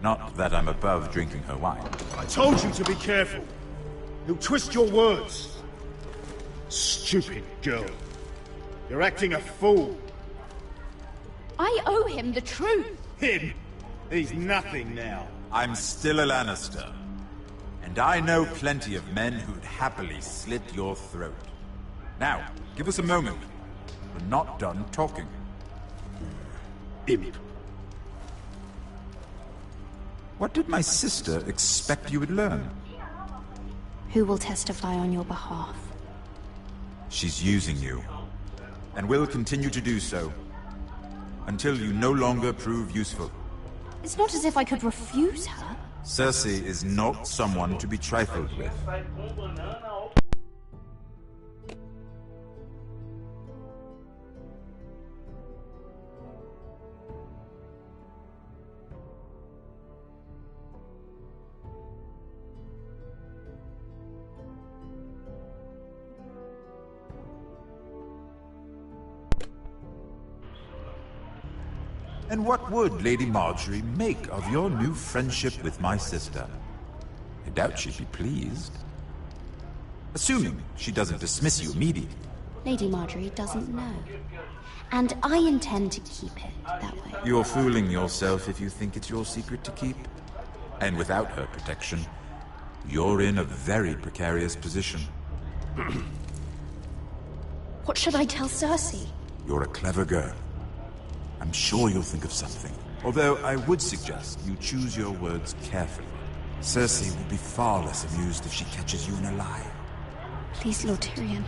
Not that I'm above drinking her wine. I told you to be careful. He'll twist your words. Stupid girl. You're acting a fool. I owe him the truth. Him? He's nothing now. I'm still a Lannister. And I know plenty of men who'd happily slit your throat. Now, give us a moment. We're not done talking. Imp. What did my sister expect you would learn? Who will testify on your behalf? She's using you. And will continue to do so. Until you no longer prove useful. It's not as if I could refuse her. Cersei is not someone to be trifled with. And what would Lady Marjorie make of your new friendship with my sister? I doubt she'd be pleased. Assuming she doesn't dismiss you immediately. Lady Marjorie doesn't know. And I intend to keep it that way. You're fooling yourself if you think it's your secret to keep. And without her protection, you're in a very precarious position. What should I tell Cersei? You're a clever girl. I'm sure you'll think of something. Although I would suggest you choose your words carefully. Cersei will be far less amused if she catches you in a lie. Please, Lord Tyrion.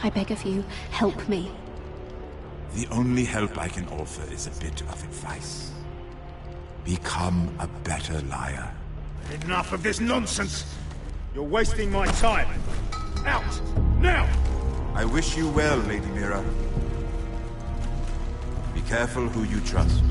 I beg of you, help me. The only help I can offer is a bit of advice. Become a better liar. Enough of this nonsense! You're wasting my time! Out! Now! I wish you well, Lady Mira. Be careful who you trust.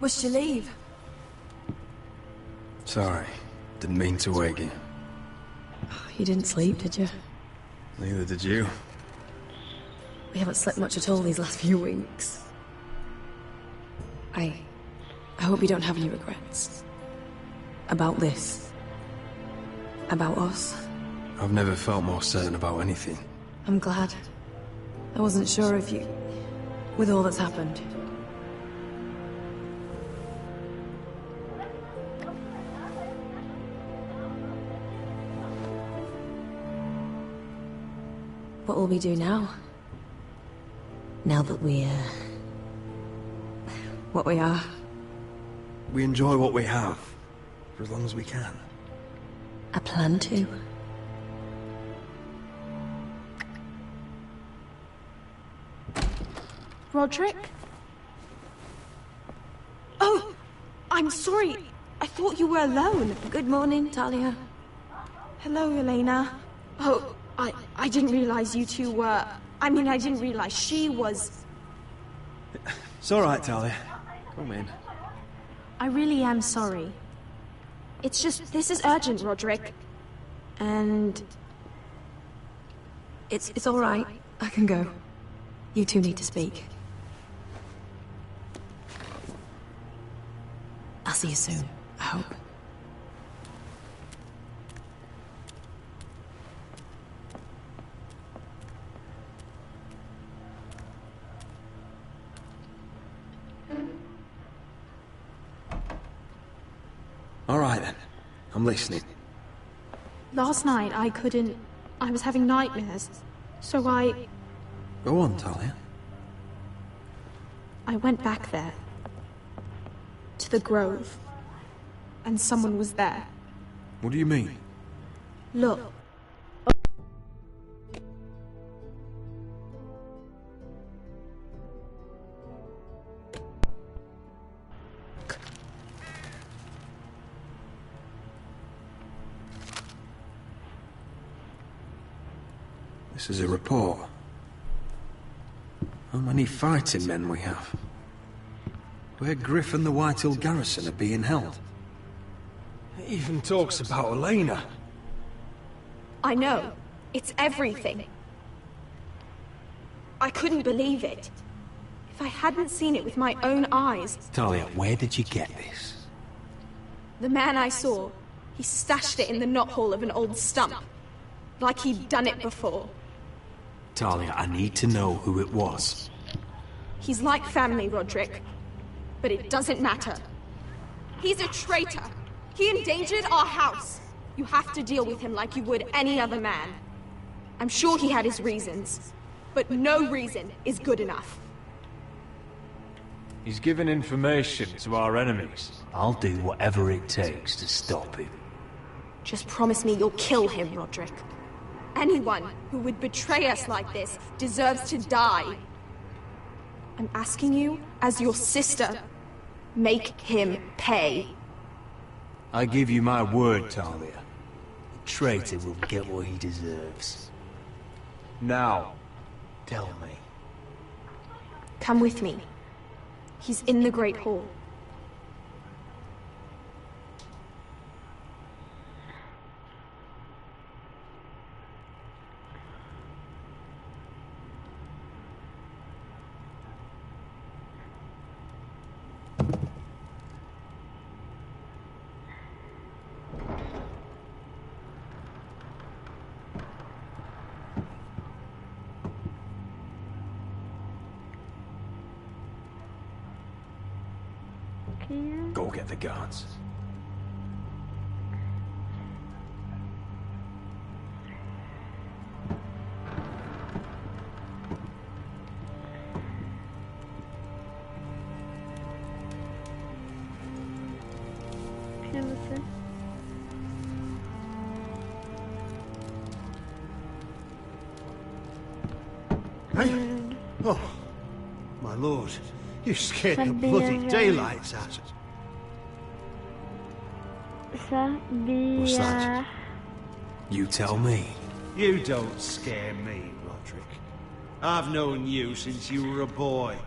Must you leave? Sorry, didn't mean to wake you. You didn't sleep, did you? Neither did you. We haven't slept much at all these last few weeks. I hope you don't have any regrets. About this. About us. I've never felt more certain about anything. I'm glad. I wasn't sure if you... with all that's happened. What will we do now? Now that we're... what we are. We enjoy what we have, for as long as we can. I plan to. Roderick? Oh! I'm sorry. I thought you were alone. Good morning, Talia. Hello, Elena. Oh, I didn't realize you two were... I mean, I didn't realize she was... It's alright, Talia. Come in. I really am sorry. It's just, this is urgent, Roderick. And... It's alright. I can go. You two need to speak. I'll see you soon, I hope. Alright then. I'm listening. last night I couldn't... I was having nightmares. So I Go on, Talia. went back there. To the grove. And someone was there. What do you mean? Look. This is a report. How many fighting men we have? Where Griff and the Whitehill garrison are being held. It even talks about Elena. I know. It's everything. I couldn't believe it. If I hadn't seen it with my own eyes... Talia, where did you get this? The man I saw, he stashed it in the knothole of an old stump. Like he'd done it before. Talia, I need to know who it was. He's like family, Roderick. But it doesn't matter. He's a traitor. He endangered our house. You have to deal with him like you would any other man. I'm sure he had his reasons. But no reason is good enough. He's given information to our enemies. I'll do whatever it takes to stop him. Just promise me you'll kill him, Roderick. Anyone who would betray us like this deserves to die. I'm asking you, as your sister, make him pay. I give you my word, Talia. The traitor will get what he deserves. Now, tell me. Come with me. He's in the Great Hall. Go get the guards. Hey? Oh, my lord. You scared the bloody daylights out of us. What's that? You tell me. You don't scare me, Roderick. I've known you since you were a boy.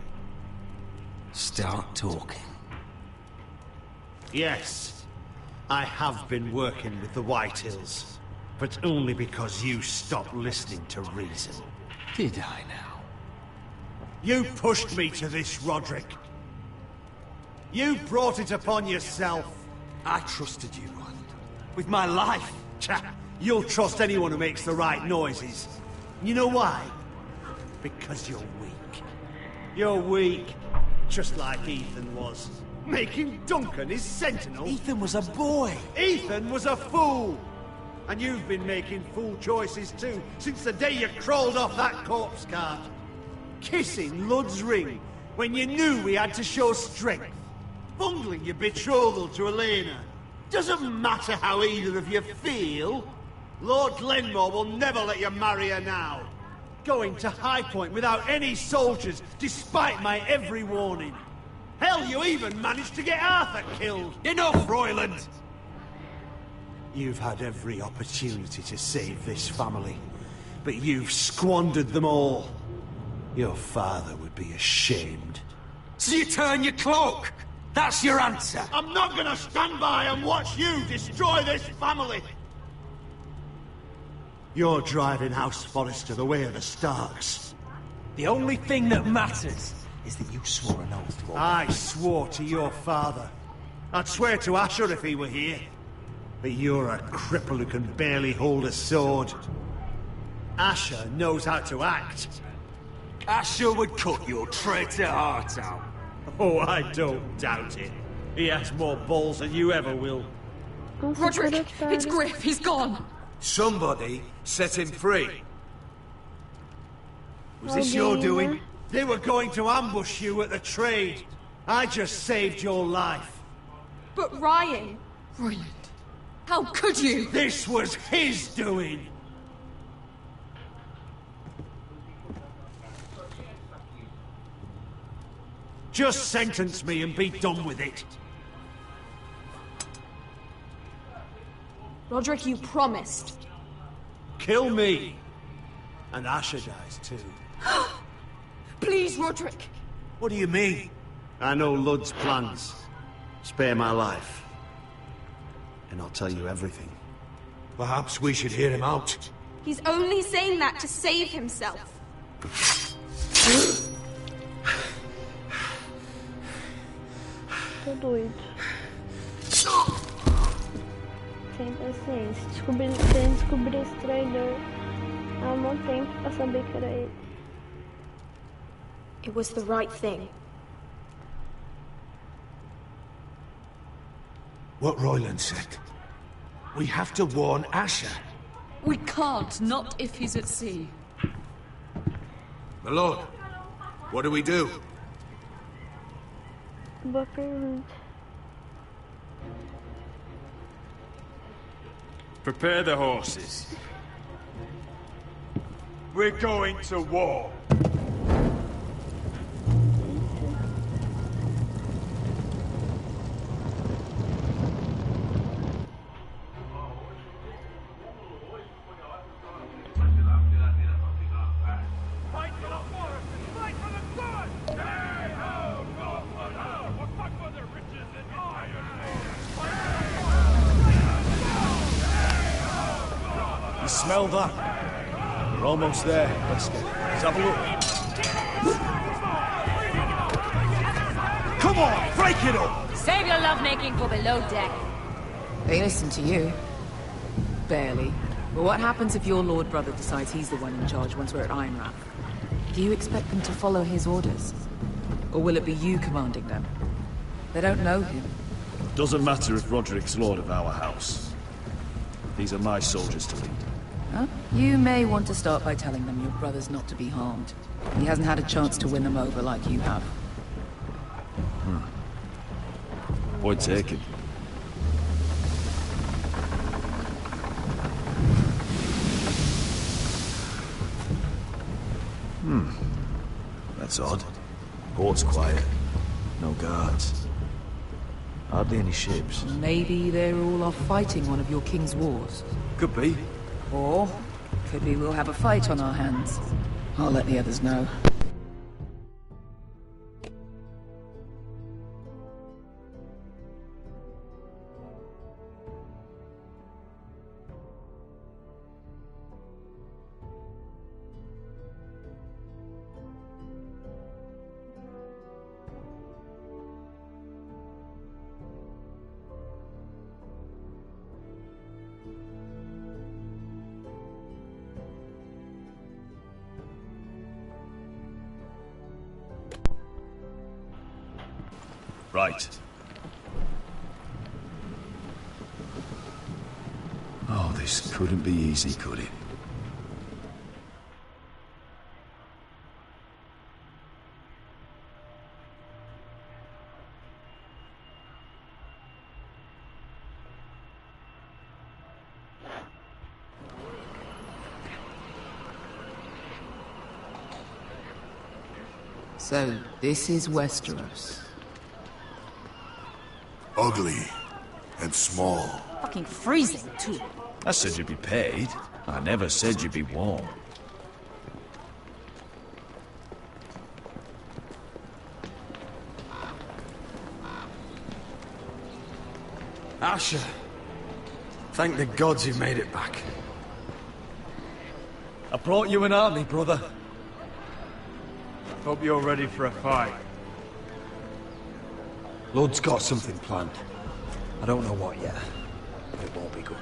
Start talking. Yes, I have been working with the Whitehills, but only because you stopped listening to reason. Did I now? You pushed me to this, Roderick. You brought it upon yourself. I trusted you, Roland. With my life. You'll trust anyone who makes the right noises. You know why? Because you're weak. You're weak. Just like Ethan was. Making Duncan his sentinel. Ethan was a boy. Ethan was a fool. And you've been making fool choices too, since the day you crawled off that corpse cart. Kissing Lud's ring when you knew we had to show strength. Bungling your betrothal to Elena. Doesn't matter how either of you feel. Lord Glenmore will never let you marry her now. Going to High Point without any soldiers, despite my every warning. Hell, you even managed to get Arthur killed. Enough, Royland! You've had every opportunity to save this family, but you've squandered them all. Your father would be ashamed. So you turn your cloak? That's your answer? I'm not gonna stand by and watch you destroy this family! You're driving House Forrester the way of the Starks. The only thing that matters is that you swore an oath to obey. I swore to your father. I'd swear to Asher if he were here. But you're a cripple who can barely hold a sword. Asher knows how to act. Asher would cut your traitor heart out. Oh, I don't doubt it. He has more balls than you ever will. Roderick, it's Griff, he's gone. Somebody set him free. Was this your doing? They were going to ambush you at the trade. I just saved your life. But Ryan... Royland, how could you? This was his doing. Just sentence me and be done with it. Roderick, you promised. Kill me. And Asher dies too. Please, Roderick. What do you mean? I know Lud's plans. Spare my life. And I'll tell you everything. Perhaps we should hear him out. He's only saying that to save himself. Tô doido. Sem paciência. Sem descobrir esse traidor há um tempo pra saber que era ele. It was the right thing. What Royland said. We have to warn Asher. We can't, not if he's at sea. My lord, what do we do? Boa pergunta. Prepare the horses. We're going to war. You smell that? We're almost there. Let's have a look. Come on, break it up! Save your lovemaking for below deck. They listen to you. Barely. But what happens if your Lord Brother decides he's the one in charge once we're at Ironrath? Do you expect them to follow his orders? Or will it be you commanding them? They don't know him. Doesn't matter if Roderick's lord of our house. These are my soldiers to lead. Huh? You may want to start by telling them your brother's not to be harmed. He hasn't had a chance to win them over like you have. Point taken. That's odd. Port's quiet. No guards. Hardly any ships. Maybe they're all off fighting one of your king's wars. Could be. Or, could be we'll have a fight on our hands. I'll let the others know. Right. Oh, this couldn't be easy, could it? So, this is Westeros. Ugly and small. Fucking freezing, too. I said you'd be paid. I never said you'd be warm. Asher. Thank the gods you made it back. I brought you an army, brother. Hope you're ready for a fight. Lord's got something planned. I don't know what yet, but it won't be good.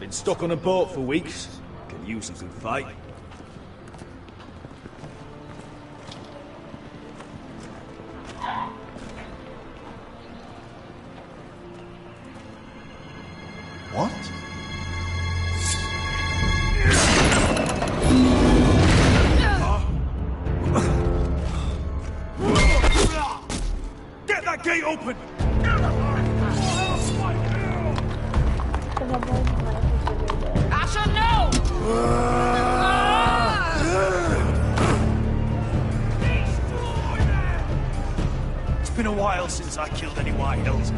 Been stuck on a boat for weeks. Can use a good fight. What? Get that gate open! Asher, no! It's been a while since I killed any White Hills.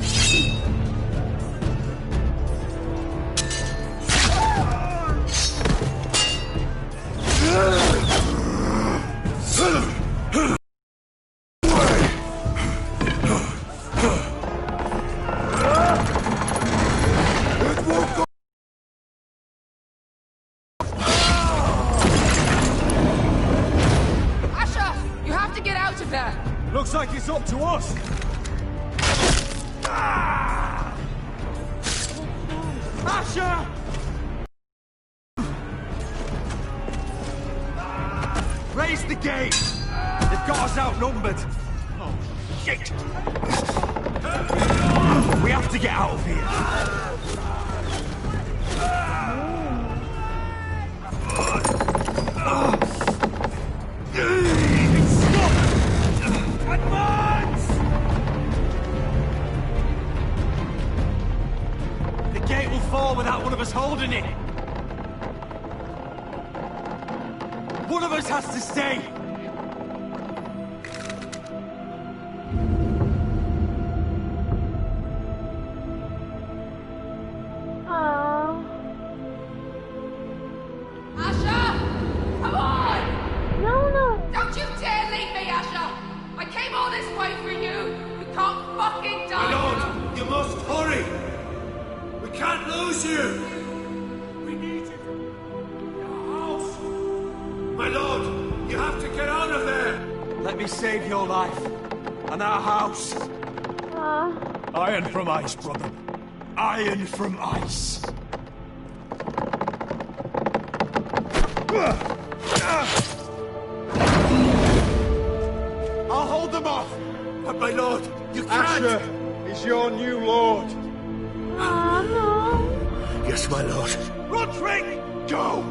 Looks like it's up to us. Asher! Raise the gate! They've got us outnumbered. Oh, shit! We have to get out of here. Advance! The gate will fall without one of us holding it. One of us has to stay! Asher! Come on! No. Don't you dare leave me, Asher! I came all this way for you! You can't fucking die! My lord, you must hurry! We can't lose you! We need you! Your house! My lord, you have to get out of there! Let me save your life. And our house. Iron from ice, brother. Iron from ice. I'll hold them off! But my lord, you can't! Asher is your new lord. Yes, my lord. Roderick, go!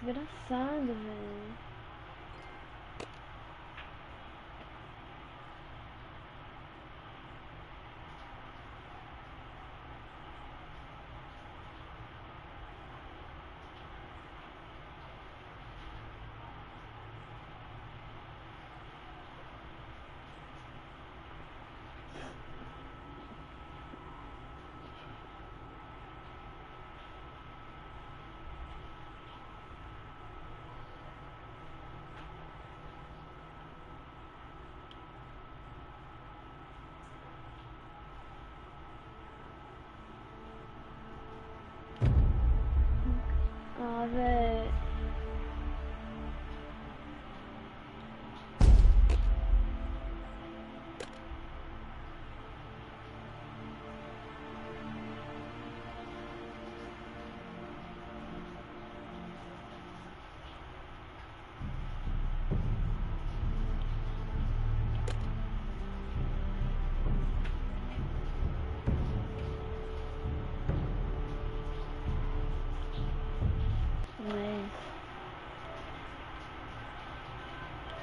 Desgraçado, velho. Ah, velho.